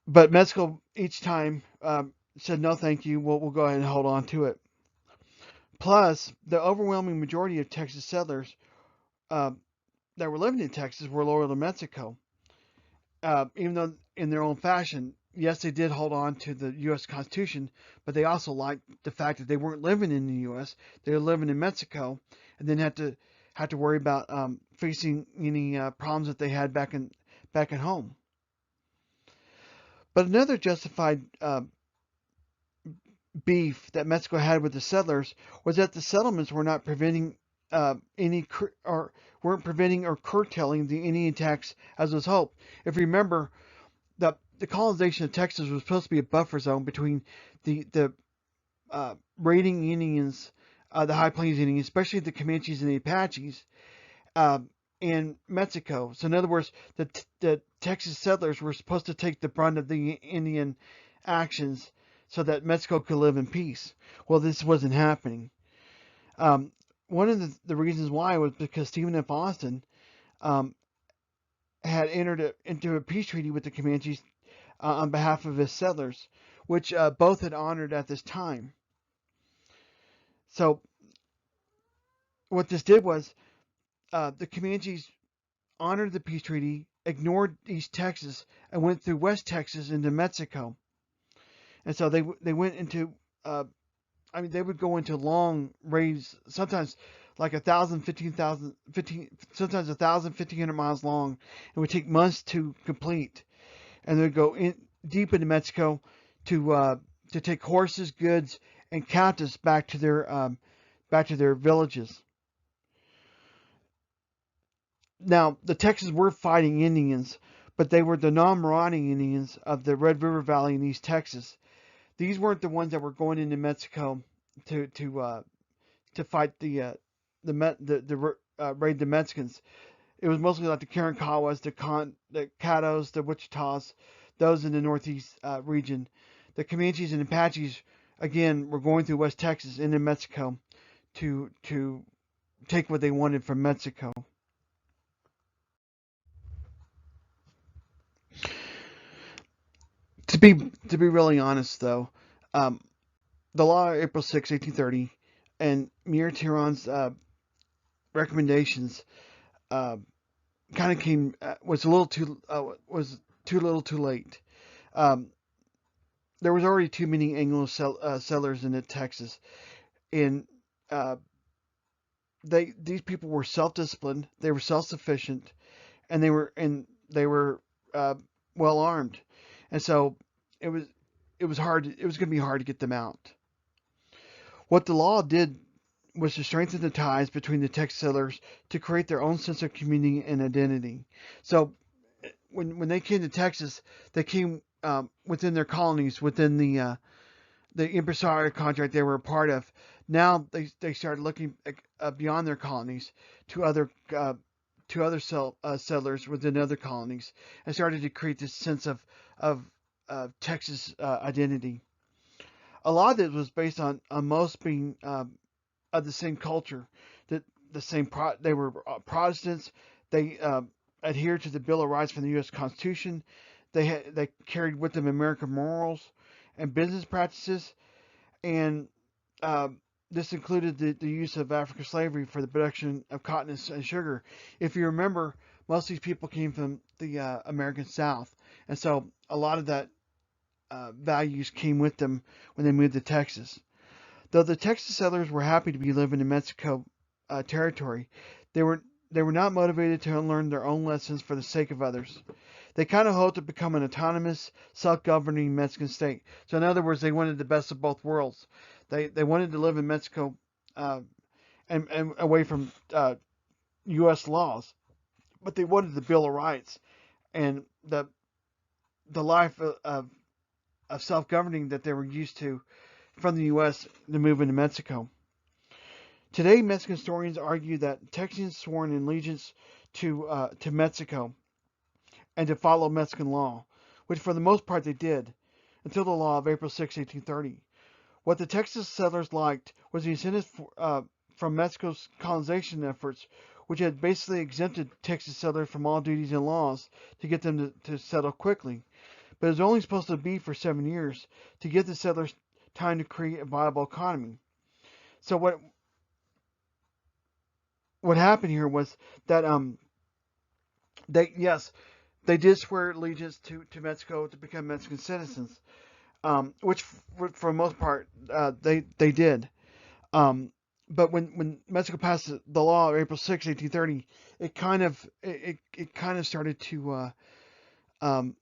Speaker 1: But Mexico each time said, no, thank you. We'll go ahead and hold on to it. Plus, the overwhelming majority of Texas settlers uh, that were living in Texas were loyal to Mexico, even though in their own fashion. Yes, they did hold on to the U.S. Constitution, but they also liked the fact that they weren't living in the U.S. They were living in Mexico, and then had to worry about facing any problems that they had back at home. But another justified beef that Mexico had with the settlers was that the settlements were not preventing weren't preventing or curtailing the Indian tax as was hoped. If you remember, the colonization of Texas was supposed to be a buffer zone between the raiding Indians, the High Plains Indians, especially the Comanches and the Apaches, and Mexico. So in other words, the Texas settlers were supposed to take the brunt of the Indian actions so that Mexico could live in peace. Well, this wasn't happening. One of the reasons why was because Stephen F. Austin had entered into a peace treaty with the Comanches on behalf of his settlers, which both had honored at this time. So what this did was the Comanches honored the peace treaty, ignored East Texas, and went through West Texas into Mexico. And so they went into they would go into long raids, sometimes like 1,000, 15,000, sometimes 1,000, 1,500 miles long. It would take months to complete, and they'd go in deep into Mexico to take horses, goods, and captives back to their villages. Now, the Texans were fighting Indians, but they were the non-marauding Indians of the Red River Valley in East Texas. These weren't the ones that were going into Mexico to fight raid the Mexicans. It was mostly like the Karankawas, the Caddos, the Wichitas, those in the northeast region. The Comanches and Apaches, again, were going through West Texas into Mexico to take what they wanted from Mexico. To be really honest, though, the law of April 6, 1830, and Mir Tiron's recommendations kind of was too little, too late. Um, there was already too many Anglo settlers in Texas, and these people were self-disciplined, they were self-sufficient, and they were well armed, and so it was going to be hard to get them out. What the law did was to strengthen the ties between the Texas settlers to create their own sense of community and identity. So when they came to Texas, they came within their colonies, within the impresario contract they were a part of. Now they started looking beyond their colonies to other settlers within other colonies, and started to create this sense of Texas identity. A lot of it was based on most being of the same culture, that they were Protestants. They adhered to the Bill of Rights from the U.S. Constitution. They carried with them American morals and business practices, and uh, this included the use of African slavery for the production of cotton and sugar. If you remember, most of these people came from the American South, and so a lot of that values came with them when they moved to Texas. Though the Texas settlers were happy to be living in Mexico territory, they were they were not motivated to unlearn their own lessons for the sake of others. They kind of hoped to become an autonomous, self-governing Mexican state. So in other words, they wanted the best of both worlds. They wanted to live in Mexico uh, and away from U.S. laws, but they wanted the Bill of Rights and the life of self-governing that they were used to from the U.S. to move into Mexico. Today, Mexican historians argue that Texans swore an allegiance to Mexico and to follow Mexican law, which for the most part they did, until the law of April 6, 1830. What the Texas settlers liked was the incentives from Mexico's colonization efforts, which had basically exempted Texas settlers from all duties and laws to get them to settle quickly. But it was only supposed to be for 7 years to give the settlers time to create a viable economy. So what happened here was that they did swear allegiance to Mexico to become Mexican citizens, which for the most part they did. But when Mexico passed the law of April 6, 1830, it kind of started to um,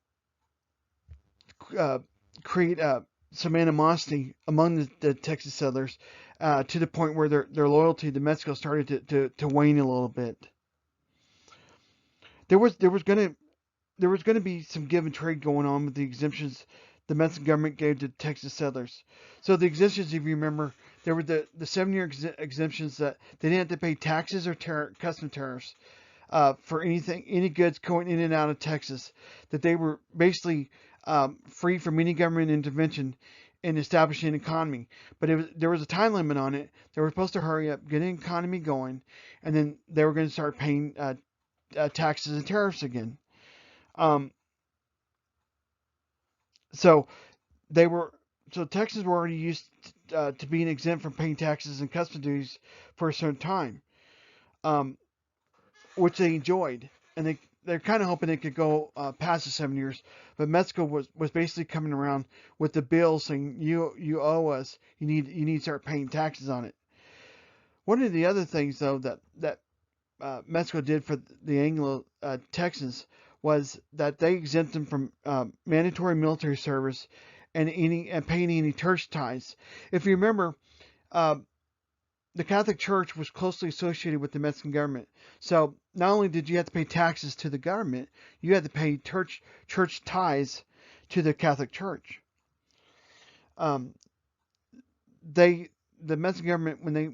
Speaker 1: uh, create some animosity among the Texas settlers to the point where their loyalty to Mexico started to wane a little bit. There was gonna be some give and trade going on with the exemptions the Mexican government gave to Texas settlers. So the exemptions, if you remember, there were the 7 year exemptions that they didn't have to pay taxes or custom tariffs for any goods going in and out of Texas. That they were basically free from any government intervention in establishing an economy. But there was a time limit on it. They were supposed to hurry up, get an economy going, and then they were going to start paying taxes and tariffs again. Um, so they were so Texans were already used to being exempt from paying taxes and custom duties for a certain time, um, which they enjoyed, and they're kind of hoping it could go past the 7 years. But Mexico was basically coming around with the bill saying you owe us, you need to start paying taxes on it. One of the other things though that Mexico did for the Anglo Texans was that they exempt them from mandatory military service and paying any church tithes. If you remember, uh, the Catholic Church was closely associated with the Mexican government. So not only did you have to pay taxes to the government, you had to pay church tithes to the Catholic Church. Um, the Mexican government, when they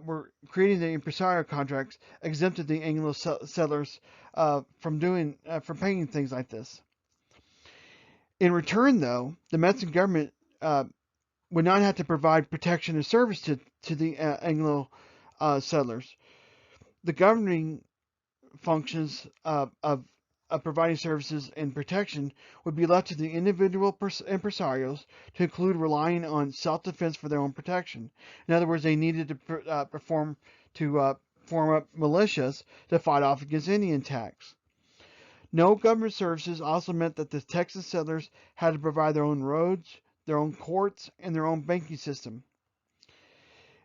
Speaker 1: were creating the impresario contracts, exempted the Anglo settlers from paying things like this. In return, though, the Mexican government would not have to provide protection and service to the Anglo settlers. The governing functions of providing services and protection would be left to the individual impresarios, to include relying on self-defense for their own protection. In other words, they needed to form up militias to fight off against Indian attacks. No government services also meant that the Texas settlers had to provide their own roads, their own courts, and their own banking system.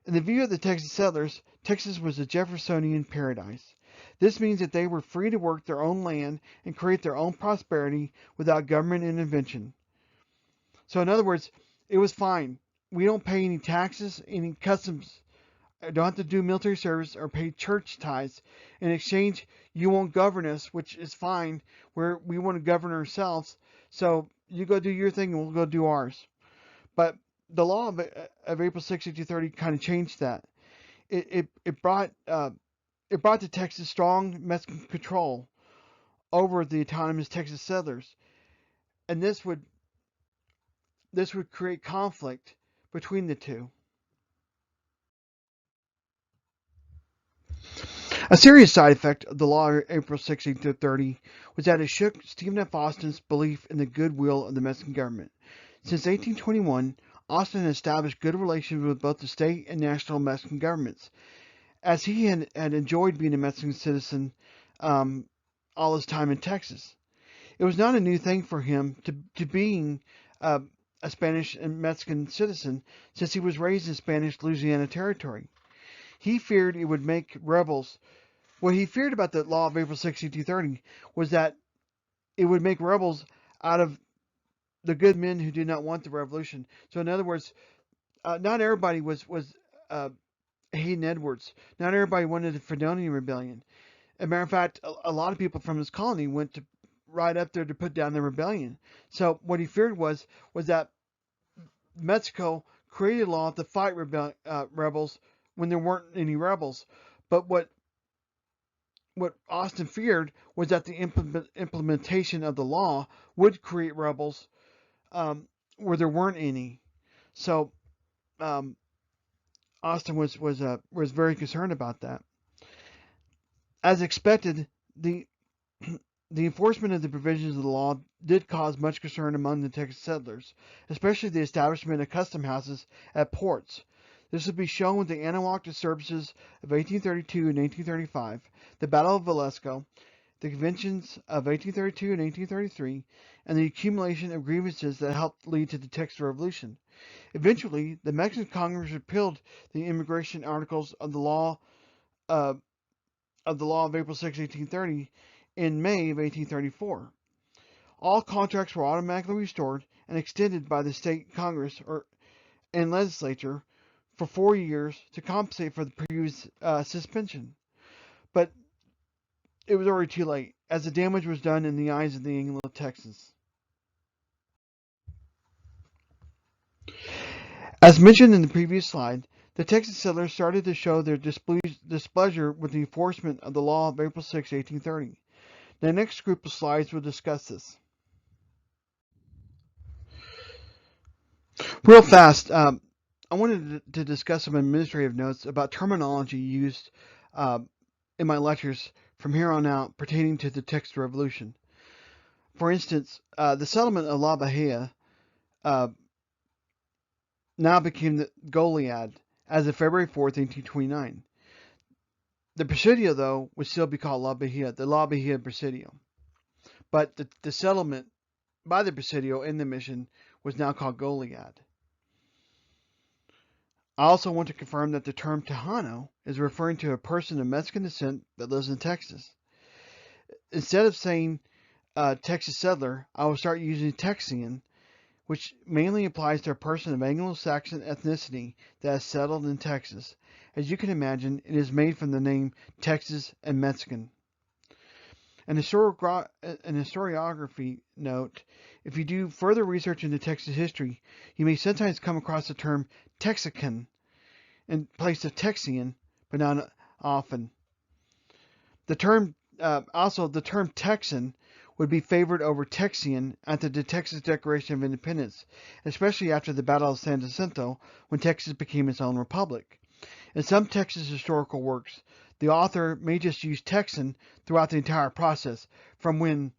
Speaker 1: In the view of the Texas settlers, Texas was a Jeffersonian paradise. This means that they were free to work their own land and create their own prosperity without government intervention. So in other words, it was fine we don't pay any taxes, any customs. I don't have to do military service or pay church tithes. In exchange, you won't govern us, which is fine. We want to govern ourselves. So you go do your thing and we'll go do ours. But the law of April 6, 1830 kind of changed that. It brought to Texas strong Mexican control over the autonomous Texas settlers, and this would create conflict between the two. A serious side effect of the law of April 6, 1830 was that it shook Stephen F. Austin's belief in the goodwill of the Mexican government. Since 1821, Austin had established good relations with both the state and national Mexican governments, as he had enjoyed being a Mexican citizen all his time in Texas. It was not a new thing for him to being a Spanish and Mexican citizen, since he was raised in Spanish Louisiana Territory. He feared it would make rebels. What he feared about the law of April 6, 1830 was that it would make rebels out of the good men who did not want the revolution. So in other words, not everybody was Hayden Edwards. Not everybody wanted the Fredonian Rebellion. As a matter of fact, a lot of people from his colony went to right up there to put down the rebellion. So what he feared was that Mexico created a law to fight rebels when there weren't any rebels. But what Austin feared was that the implementation of the law would create rebels where there weren't any. So Austin was very concerned about that. As expected, the enforcement of the provisions of the law did cause much concern among the Texas settlers, especially the establishment of custom houses at ports. This would be shown with the analog disturbances of 1832 and 1835, the Battle of Velasco, the conventions of 1832 and 1833, and the accumulation of grievances that helped lead to the Texas Revolution. Eventually, the Mexican Congress repealed the immigration articles of the law of April 6, 1830, in May of 1834. All contracts were automatically restored and extended by the state Congress and legislature for 4 years to compensate for the previous suspension. But it was already too late, as the damage was done in the eyes of the Anglo-Texans. As mentioned in the previous slide, the Texas settlers started to show their displeasure with the enforcement of the law of April 6, 1830. The next group of slides will discuss this. Real fast, I wanted to discuss some administrative notes about terminology used in my lectures from here on out pertaining to the Texas Revolution. For instance, the settlement of La Bahia now became the Goliad as of February 4th, 1829. The Presidio, though, would still be called La Bahia, the La Bahia Presidio. But the settlement by the Presidio in the mission was now called Goliad. I also want to confirm that the term Tejano is referring to a person of Mexican descent that lives in Texas. Instead of saying Texas settler, I will start using Texian, which mainly applies to a person of Anglo-Saxon ethnicity that has settled in Texas. As you can imagine, it is made from the name Texas and Mexican. An historiography note: if you do further research into Texas history, you may sometimes come across the term Texican in place of Texian, but not often. The term Texan would be favored over Texian after the Texas Declaration of Independence, especially after the Battle of San Jacinto, when Texas became its own republic. In some Texas historical works, the author may just use Texan throughout the entire process, from when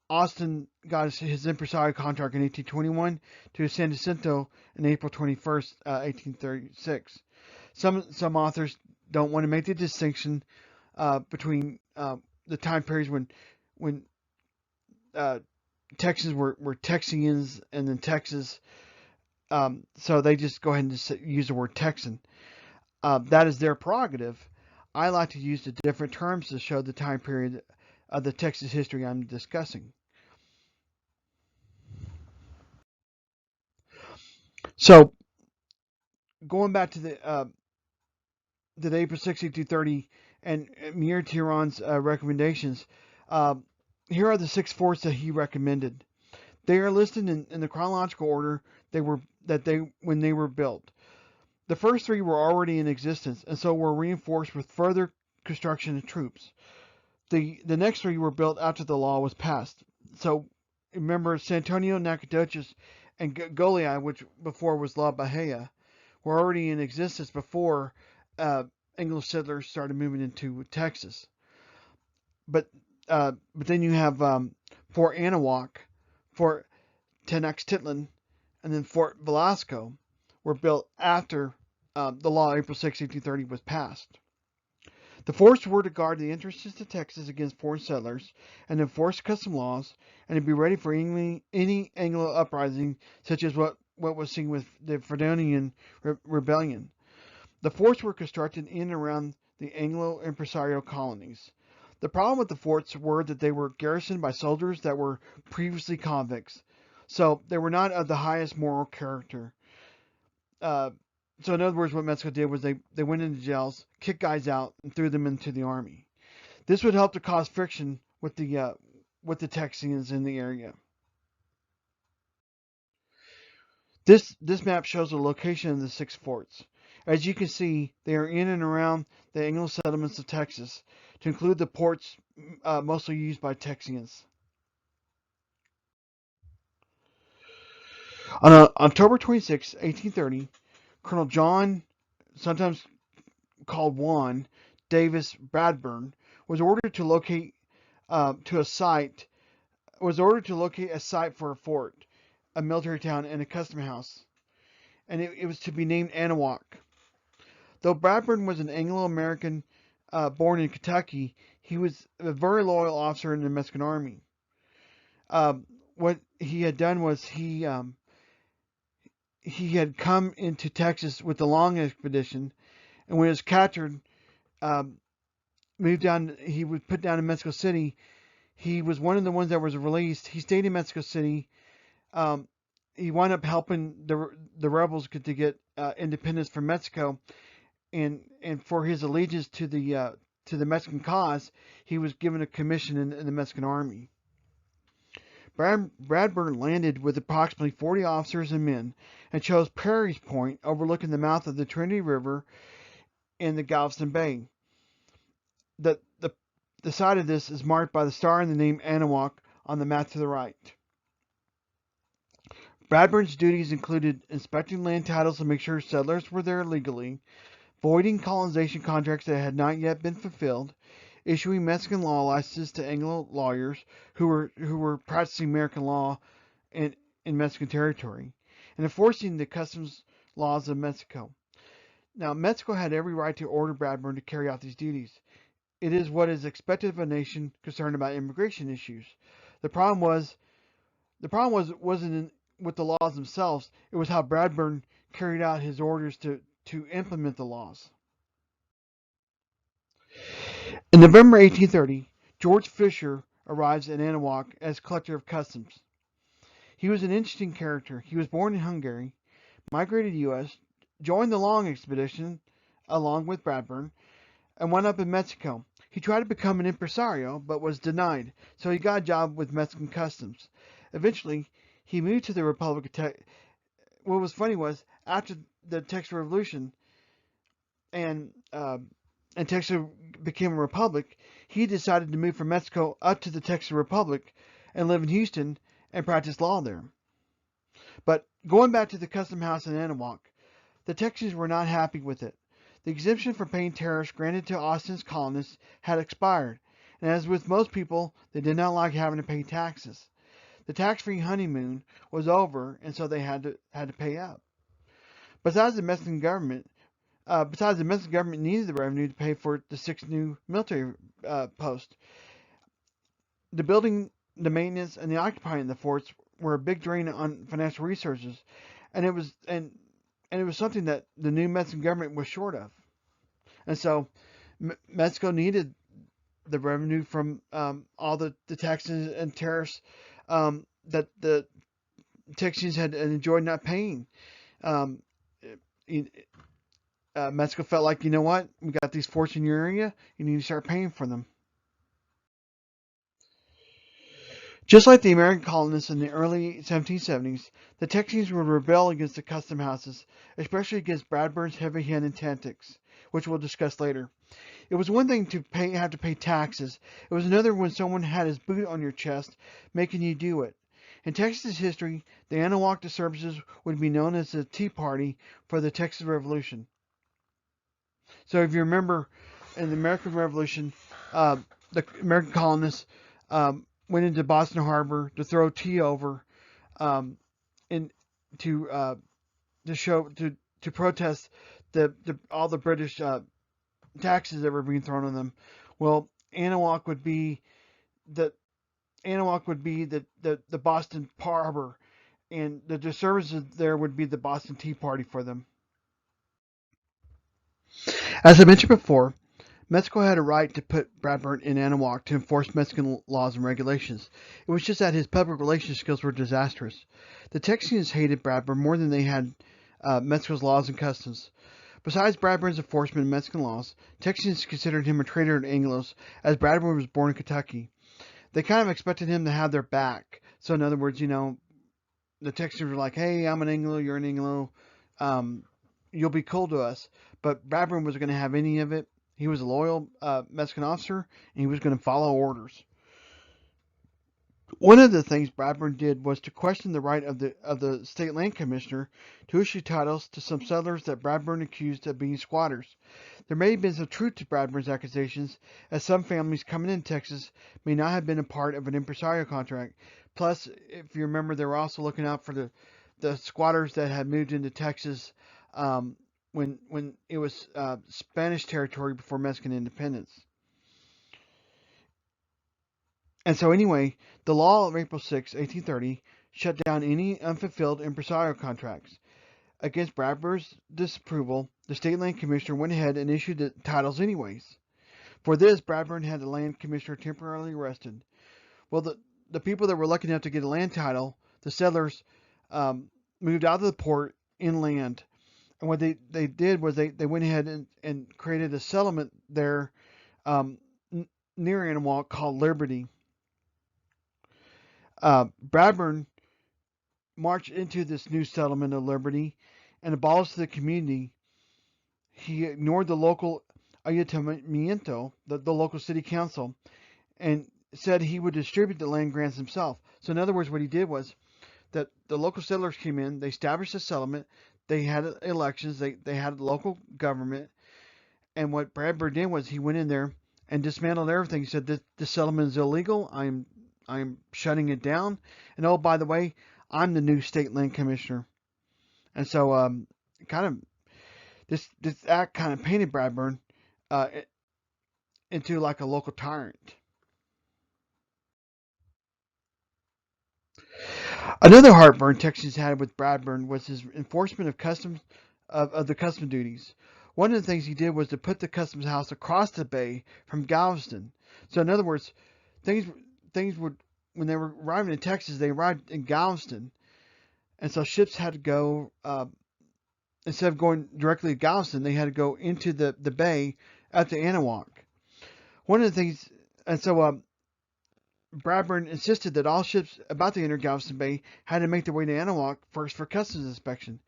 Speaker 1: Austin got his impresario contract in 1821 to San Jacinto on April 21st, 1836. Some authors don't want to make the distinction between the time periods when Texans were Texians and then Texas, so they just go ahead and just use the word Texan. That is their prerogative. I like to use the different terms to show the time period of the Texas history I'm discussing. So going back to the April 6230 and Mir Tiran's recommendations, uh, here are the 6 forts that he recommended. They are listed in the chronological order when they were built. The first 3 were already in existence, and so were reinforced with further construction and troops. The next 3 were built after the law was passed. So remember, Santonio, Nacogdoches, and Goliad, which before was La Bahia, were already in existence before English settlers started moving into Texas. But then you have Fort Anahuac, Fort Tenochtitlan, and then Fort Velasco were built after the law April 6, 1830 was passed. The forts were to guard the entrances to Texas against foreign settlers and enforce custom laws, and to be ready for any Anglo uprising, such as what was seen with the Fredonian Rebellion. The forts were constructed in and around the Anglo-Impresario colonies. The problem with the forts were that they were garrisoned by soldiers that were previously convicts, so they were not of the highest moral character. So in other words, what Mexico did was they went into jails, kicked guys out, and threw them into the army. This would help to cause friction with the Texians in the area. This map shows the location of the 6 forts. As you can see, they are in and around the Anglo settlements of Texas, to include the ports mostly used by Texians. On October 26, 1830, Colonel John, sometimes called Juan, Davis Bradburn, was ordered to locate a site for a fort, a military town, and a custom house, and it was to be named Anahuac. Though Bradburn was an Anglo-American born in Kentucky, he was a very loyal officer in the Mexican army. What he had done was he had come into Texas with the Long expedition, and when he was captured, moved down. He was put down in Mexico City. He was one of the ones that was released. He stayed in Mexico City. He wound up helping the rebels to get independence from Mexico, and for his allegiance to the Mexican cause, he was given a commission in the Mexican army. Bradburn landed with approximately 40 officers and men, and chose Perry's Point, overlooking the mouth of the Trinity River in the Galveston Bay. The site of this is marked by the star and the name Anahuac on the map to the right. Bradburn's duties included inspecting land titles to make sure settlers were there legally, voiding colonization contracts that had not yet been fulfilled, issuing Mexican law licenses to Anglo lawyers who were practicing American law in Mexican territory, and enforcing the customs laws of Mexico. Now, Mexico had every right to order Bradburn to carry out these duties. It is what is expected of a nation concerned about immigration issues. The problem wasn't with the laws themselves. It was how Bradburn carried out his orders to implement the laws. In November 1830, George Fisher arrives at Anahuac as collector of customs. He was an interesting character. He was born in Hungary, migrated to the U.S., joined the Long expedition along with Bradburn, and wound up in Mexico. He tried to become an impresario, but was denied, so he got a job with Mexican customs. Eventually, he moved to the Republic of Texas. What was funny was, after the Texas Revolution and Texas became a republic, he decided to move from Mexico up to the Texas Republic and live in Houston and practice law there. But going back to the custom house in Anahuac, the Texans were not happy with it. The exemption from paying tariffs granted to Austin's colonists had expired, and as with most people, they did not like having to pay taxes. The tax-free honeymoon was over, and so they had to pay up. Besides, the Mexican government needed the revenue to pay for the 6 new military posts. The building, the maintenance, and the occupying the forts were a big drain on financial resources, and it was something that the new Mexican government was short of. And so Mexico needed the revenue from all the taxes and tariffs that the Texans had enjoyed not paying. Mexico felt like, you know what, we got these forts in your area, you need to start paying for them. Just like the American colonists in the early 1770s, the Texans would rebel against the custom houses, especially against Bradburn's heavy-handed tactics, which we'll discuss later. It was one thing to have to pay taxes. It was another when someone had his boot on your chest, making you do it. In Texas history, the Anahuac disturbances would be known as the Tea Party for the Texas Revolution. So if you remember, in the American Revolution, uh, the American colonists went into Boston Harbor to throw tea over, um, and to show to protest all the British taxes that were being thrown on them. Well, Anahuac would be the the Boston Harbor, and the disturbances there would be the Boston Tea Party for them. As I mentioned before, Mexico had a right to put Bradburn in Anahuac to enforce Mexican laws and regulations. It was just that his public relations skills were disastrous. The Texans hated Bradburn more than they had Mexico's laws and customs. Besides Bradburn's enforcement of Mexican laws, Texans considered him a traitor to Anglos, as Bradburn was born in Kentucky. They kind of expected him to have their back. So in other words, the Texans were like, "Hey, I'm an Anglo, you're an Anglo. You'll be cool to us." But Bradburn wasn't going to have any of it. He was a loyal Mexican officer, and he was going to follow orders. One of the things Bradburn did was to question the right of the state land commissioner to issue titles to some settlers that Bradburn accused of being squatters. There may have been some truth to Bradburn's accusations, as some families coming in Texas may not have been a part of an impresario contract. Plus, if you remember, they were also looking out for the squatters that had moved into Texas when it was Spanish territory before Mexican independence. And so anyway, the law of April 6, 1830 shut down any unfulfilled impresario contracts. Against Bradburn's disapproval, the state land commissioner went ahead and issued the titles anyways. For this, Bradburn had the land commissioner temporarily arrested. Well, the people that were lucky enough to get a land title, the settlers, moved out of the port inland. And what they did was they went ahead and created a settlement there near Anahuac called Liberty. Bradburn marched into this new settlement of Liberty and abolished the community. He ignored the local ayuntamiento, the local city council, and said he would distribute the land grants himself. So in other words, what he did was that the local settlers came in, they established a settlement, they had elections, they had local government, and what Bradburn did was he went in there and dismantled everything. He said this settlement is illegal. I'm shutting it down. And oh, by the way, I'm the new state land commissioner. And so, kind of this act kind of painted Bradburn uh, into like a local tyrant. Another heartburn Texas had with Bradburn was his enforcement of customs of the custom duties. One of the things he did was to put the customs house across the bay from Galveston. So in other words, things would when they were arriving in Texas, they arrived in Galveston, and so ships had to go instead of going directly to Galveston, they had to go into the bay at the Anahuac. One of the things, and so Bradburn insisted that all ships about to enter Galveston Bay had to make their way to Anahuac first for customs inspection.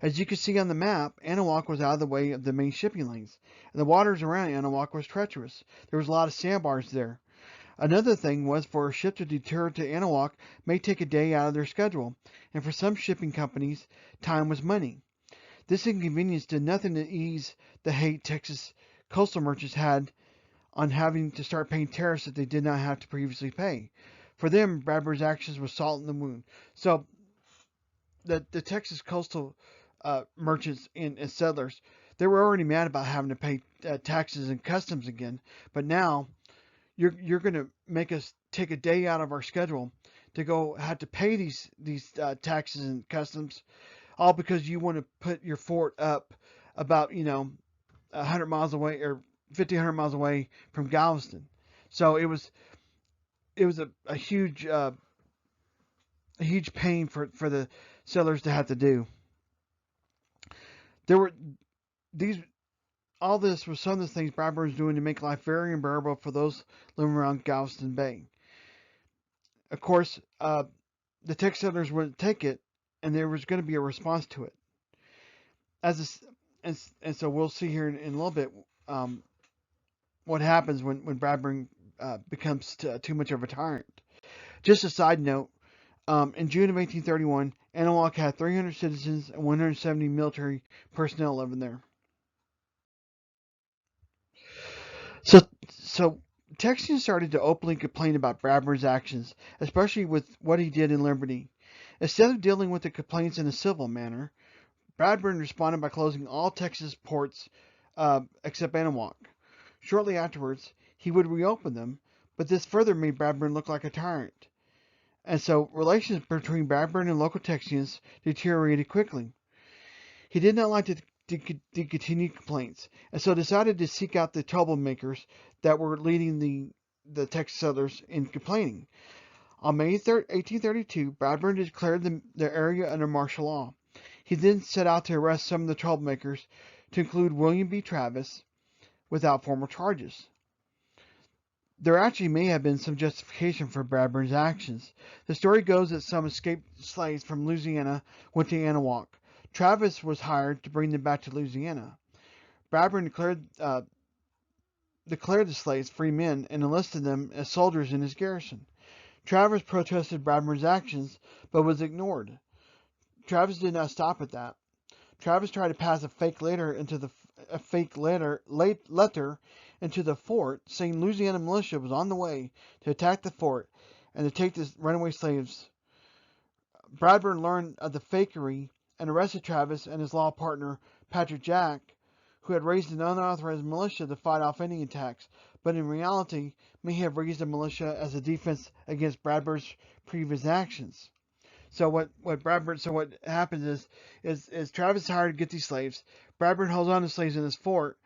Speaker 1: As you can see on the map, Anahuac was out of the way of the main shipping lanes, and the waters around Anahuac was treacherous. There was a lot of sandbars there. Another thing was for a ship to detour to Anahuac may take a day out of their schedule, and for some shipping companies, time was money. This inconvenience did nothing to ease the hate Texas coastal merchants had on having to start paying tariffs that they did not have to previously pay. For them, Bradburn's actions were salt in the wound. So the Texas coastal merchants and settlers, they were already mad about having to pay taxes and customs again, but now you're going to make us take a day out of our schedule to go have to pay these taxes and customs, all because you want to put your fort up about 100 miles away or 1,500 miles away from Galveston. So it was a huge pain for the settlers to have to do. There were all this was some of the things Bradburn was doing to make life very unbearable for those living around Galveston Bay. Of course, the Texas settlers wouldn't take it, and there was going to be a response to it. And so we'll see here in a little bit what happens when Bradburn becomes too much of a tyrant. Just a side note, in June of 1831, Anahuac had 300 citizens and 170 military personnel living there. So Texans started to openly complain about Bradburn's actions, especially with what he did in Liberty. Instead of dealing with the complaints in a civil manner, Bradburn responded by closing all Texas ports except Anahuac. Shortly afterwards, he would reopen them, but this further made Bradburn look like a tyrant. And so relations between Bradburn and local Texans deteriorated quickly. He did not like the continued complaints, and so decided to seek out the troublemakers that were leading the Texas settlers in complaining. On May 3, 1832, Bradburn declared the area under martial law. He then set out to arrest some of the troublemakers, to include William B. Travis, without formal charges. There actually may have been some justification for Bradburn's actions. The story goes that some escaped slaves from Louisiana went to Anahuac. Travis was hired to bring them back to Louisiana. Bradburn declared the slaves free men and enlisted them as soldiers in his garrison. Travis protested Bradburn's actions, but was ignored. Travis did not stop at that. Travis tried to pass a fake letter into the fort, saying Louisiana militia was on the way to attack the fort and to take the runaway slaves. Bradburn learned of the fakery and arrested Travis and his law partner Patrick Jack, who had raised an unauthorized militia to fight off Indian attacks, but in reality may have raised a militia as a defense against Bradburn's previous actions. So what happens is Travis is hired to get these slaves. Bradburn holds on to slaves in this fort,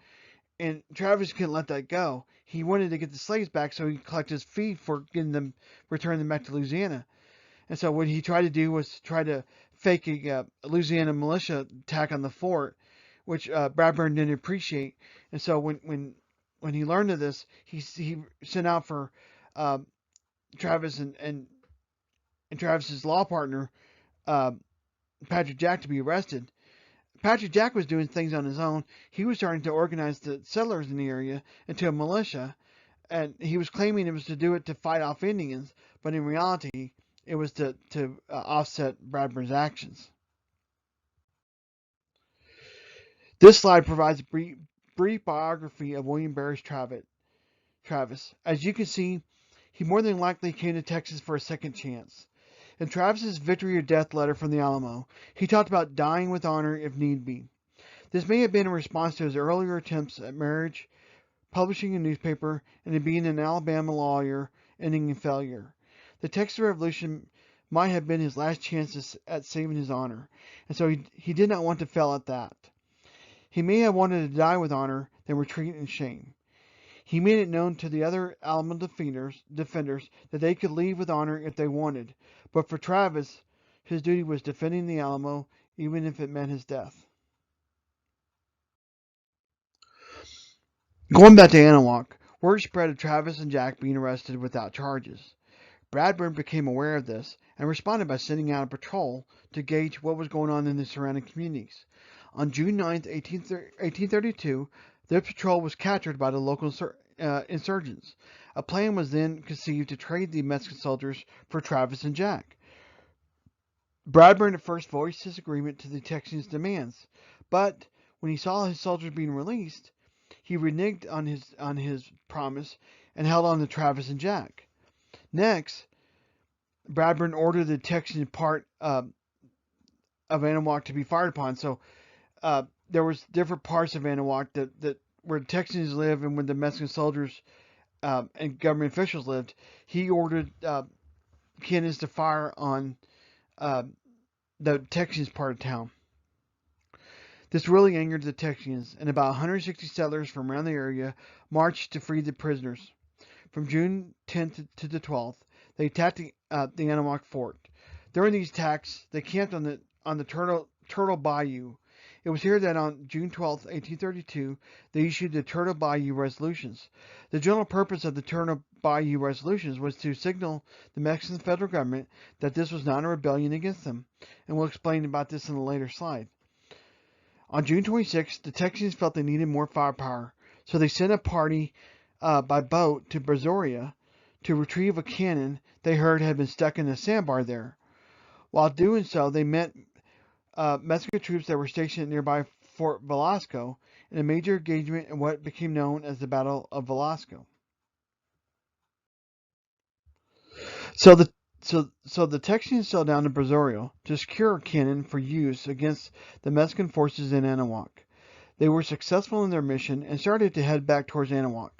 Speaker 1: and Travis couldn't let that go. He wanted to get the slaves back so he could collect his fee for returning them back to Louisiana. And so what he tried to do was try to fake a Louisiana militia attack on the fort, which Bradburn didn't appreciate. And so when he learned of this, he sent out for Travis and Travis's law partner, Patrick Jack, to be arrested. Patrick Jack was doing things on his own. He was starting to organize the settlers in the area into a militia, and he was claiming it was to do it to fight off Indians, but in reality, it was to offset Bradburn's actions. This slide provides a brief biography of William Barris Travis. As you can see, he more than likely came to Texas for a second chance. In Travis's victory or death letter from the Alamo, he talked about dying with honor if need be. This may have been in response to his earlier attempts at marriage, publishing a newspaper, and to being an Alabama lawyer, ending in failure. The Texas Revolution might have been his last chance at saving his honor, and so he did not want to fail at that. He may have wanted to die with honor than retreat in shame. He made it known to the other Alamo defenders that they could leave with honor if they wanted, but for Travis, his duty was defending the Alamo, even if it meant his death. Going back to Anahuac, word spread of Travis and Jack being arrested without charges. Bradburn became aware of this and responded by sending out a patrol to gauge what was going on in the surrounding communities. On June 9, 1832, the patrol was captured by the local insurgents. A plan was then conceived to trade the Mexican soldiers for Travis and Jack. Bradburn at first voiced his agreement to the Texans' demands, but when he saw his soldiers being released, he reneged on his promise and held on to Travis and Jack. Next, Bradburn ordered the Texan part of Anahuac to be fired upon. So there was different parts of Anahuac that where the Texans live and where the Mexican soldiers and government officials lived. He ordered cannons to fire on the Texans part of town. This really angered the Texans, and about 160 settlers from around the area marched to free the prisoners. From June 10th to the 12th, they attacked the Anahuac fort. During these attacks, they camped on the Turtle Bayou It was here that on June 12, 1832, they issued the Turtle Bayou Resolutions. The general purpose of the Turtle Bayou Resolutions was to signal the Mexican federal government that this was not a rebellion against them, and we'll explain about this in a later slide. On June 26, the Texans felt they needed more firepower, so they sent a party by boat to Brazoria to retrieve a cannon they heard had been stuck in a sandbar there. While doing so, they met Mexican troops that were stationed at nearby Fort Velasco in a major engagement in what became known as the Battle of Velasco. So the Texans sailed down to Brazoria to secure a cannon for use against the Mexican forces in Anahuac. They were successful in their mission and started to head back towards Anahuac.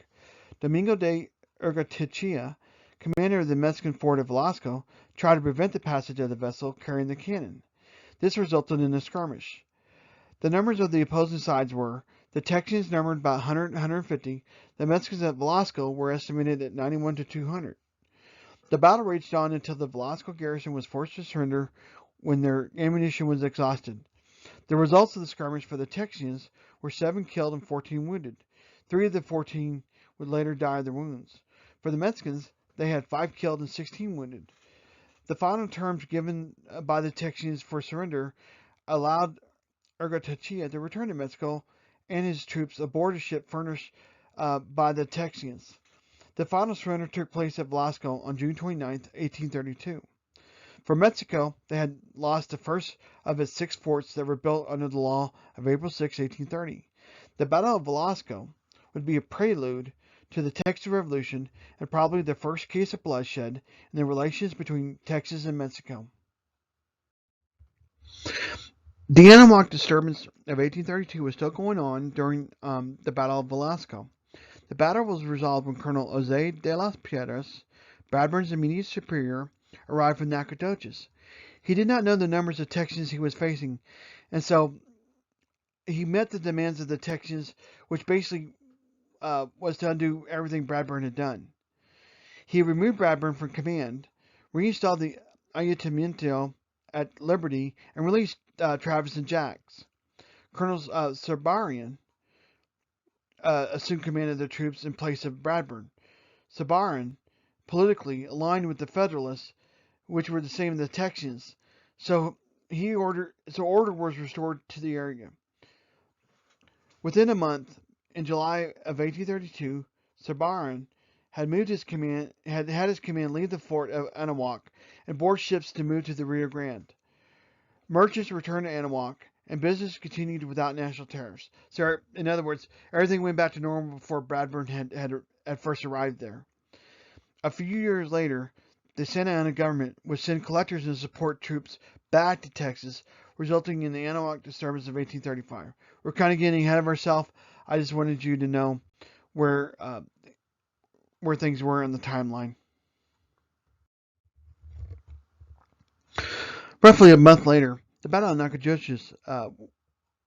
Speaker 1: Domingo de Urgotechea, commander of the Mexican fort of Velasco, tried to prevent the passage of the vessel carrying the cannon. This resulted in a skirmish. The numbers of the opposing sides were: the Texans numbered about 100 to 150, the Mexicans at Velasco were estimated at 91 to 200. The battle raged on until the Velasco garrison was forced to surrender when their ammunition was exhausted. The results of the skirmish for the Texans were 7 killed and 14 wounded. 3 of the 14 would later die of their wounds. For the Mexicans, they had 5 killed and 16 wounded. The final terms given by the Texans for surrender allowed Urgotechea to return to Mexico and his troops aboard a ship furnished by the Texans. The final surrender took place at Velasco on June 29, 1832. For Mexico, they had lost the first of its 6 forts that were built under the law of April 6, 1830. The Battle of Velasco would be a prelude to the Texas Revolution and probably the first case of bloodshed in the relations between Texas and Mexico. The Anahuac disturbance of 1832 was still going on during the Battle of Velasco. The battle was resolved when Colonel Jose de las Piedras, Bradburn's immediate superior, arrived from Nacogdoches. He did not know the numbers of Texans he was facing, and so he met the demands of the Texans, which basically was to undo everything Bradburn had done. He removed Bradburn from command, reinstalled the Ayuntamiento at Liberty, and released Travis and Jacks. Colonel Sabarian assumed command of the troops in place of Bradburn. Sabarian politically aligned with the Federalists, which were the same as the Texans, so order was restored to the area. Within a month, in July of 1832, Sabarian had his command leave the fort of Anahuac and board ships to move to the Rio Grande. Merchants returned to Anahuac, and business continued without national tariffs. So, in other words, everything went back to normal before Bradburn had first arrived there. A few years later, the Santa Ana government would send collectors and support troops back to Texas, resulting in the Anahuac disturbance of 1835. We're kind of getting ahead of ourselves. I just wanted you to know where things were in the timeline. Roughly a month later, the Battle of Nacogdoches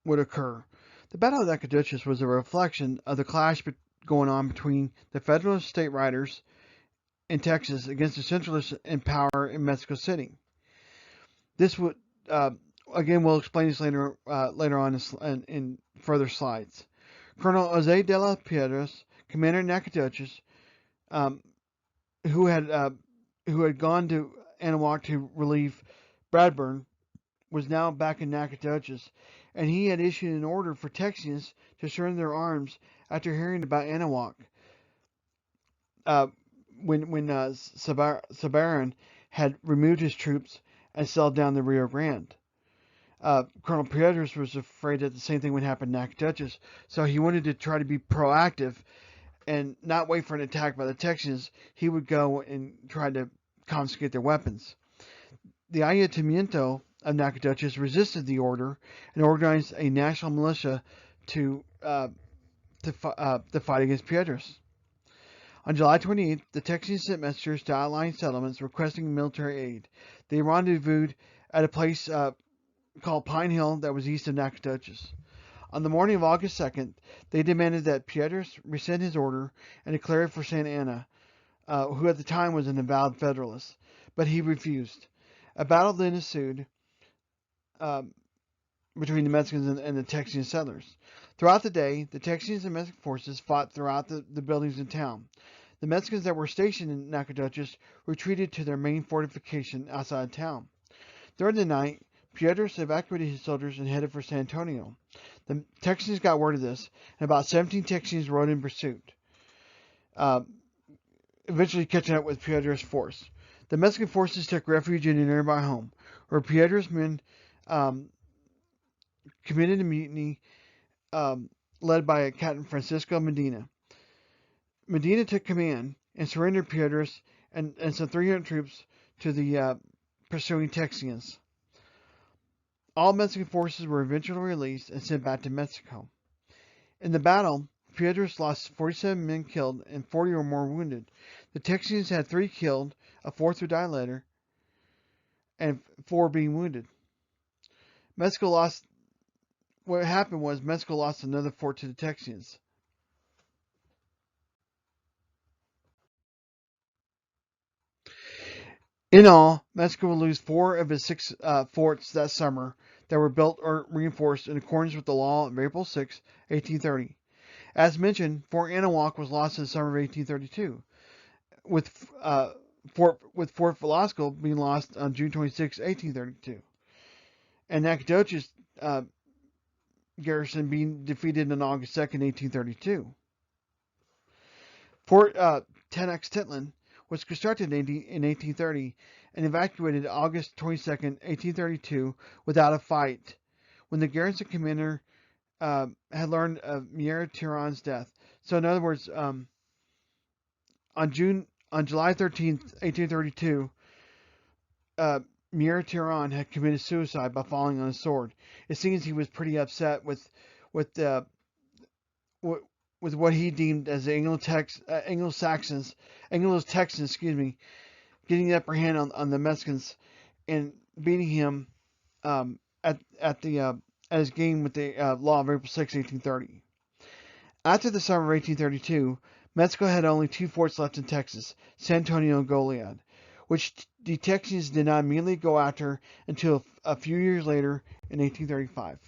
Speaker 1: would occur. The Battle of Nacogdoches was a reflection of the clash going on between the Federalist state riders in Texas against the Centralists in power in Mexico City. This would, again, we'll explain this later on in further slides. Colonel Jose de las Piedras, commander in Nacogdoches, who had gone to Anahuac to relieve Bradburn, was now back in Nacogdoches, and he had issued an order for Texans to surrender their arms after hearing about Anahuac. When Sabarian had removed his troops and sailed down the Rio Grande. Colonel Piedras was afraid that the same thing would happen in Nacogdoches, so he wanted to try to be proactive and not wait for an attack by the Texans. He would go and try to confiscate their weapons. The Ayuntamiento of Nacogdoches resisted the order and organized a national militia to fight against Piedras. On July 28th, the Texans sent messengers to outlying settlements requesting military aid. They rendezvoused at a place called Pine Hill that was east of Nacogdoches. On the morning of August 2nd, they demanded that Piedras rescind his order and declare it for Santa Ana, who at the time was an avowed Federalist, but he refused. A battle then ensued between the Mexicans and the Texian settlers. Throughout the day, the Texians and Mexican forces fought throughout the buildings in town. The Mexicans that were stationed in Nacogdoches retreated to their main fortification outside town. During the night, Piedras evacuated his soldiers and headed for San Antonio. The Texians got word of this, and about 17 Texians rode in pursuit, eventually catching up with Piedras' force. The Mexican forces took refuge in a nearby home, where Piedras' men committed a mutiny led by Captain Francisco Medina. Medina took command and surrendered Piedras and some 300 troops to the pursuing Texians. All Mexican forces were eventually released and sent back to Mexico. In the battle, Piedras lost 47 men killed and 40 or more wounded. The Texians had 3 killed, a 4th who died later, and 4 being wounded. What happened was Mexico lost another fort to the Texians. In all, Mexico will lose 4 of its 6 forts that summer that were built or reinforced in accordance with the law of April 6, 1830. As mentioned, Fort Anahuac was lost in the summer of 1832, with Fort Velasco being lost on June 26, 1832, and Nacogdoches garrison being defeated on August 2, 1832. Fort Tenochtitlan was constructed in 1830 and evacuated August 22, 1832 without a fight, when the garrison commander had learned of Mier Tiron's death. So in other words, on July 13, 1832, Mier Tiron had committed suicide by falling on his sword. It seems he was pretty upset with what he deemed as the Anglo-Texans, getting the upper hand on the Mexicans and beating him at his game with the law of April 6, 1830. After the summer of 1832, Mexico had only 2 forts left in Texas, San Antonio and Goliad, which the Texians did not immediately go after until a few years later in 1835.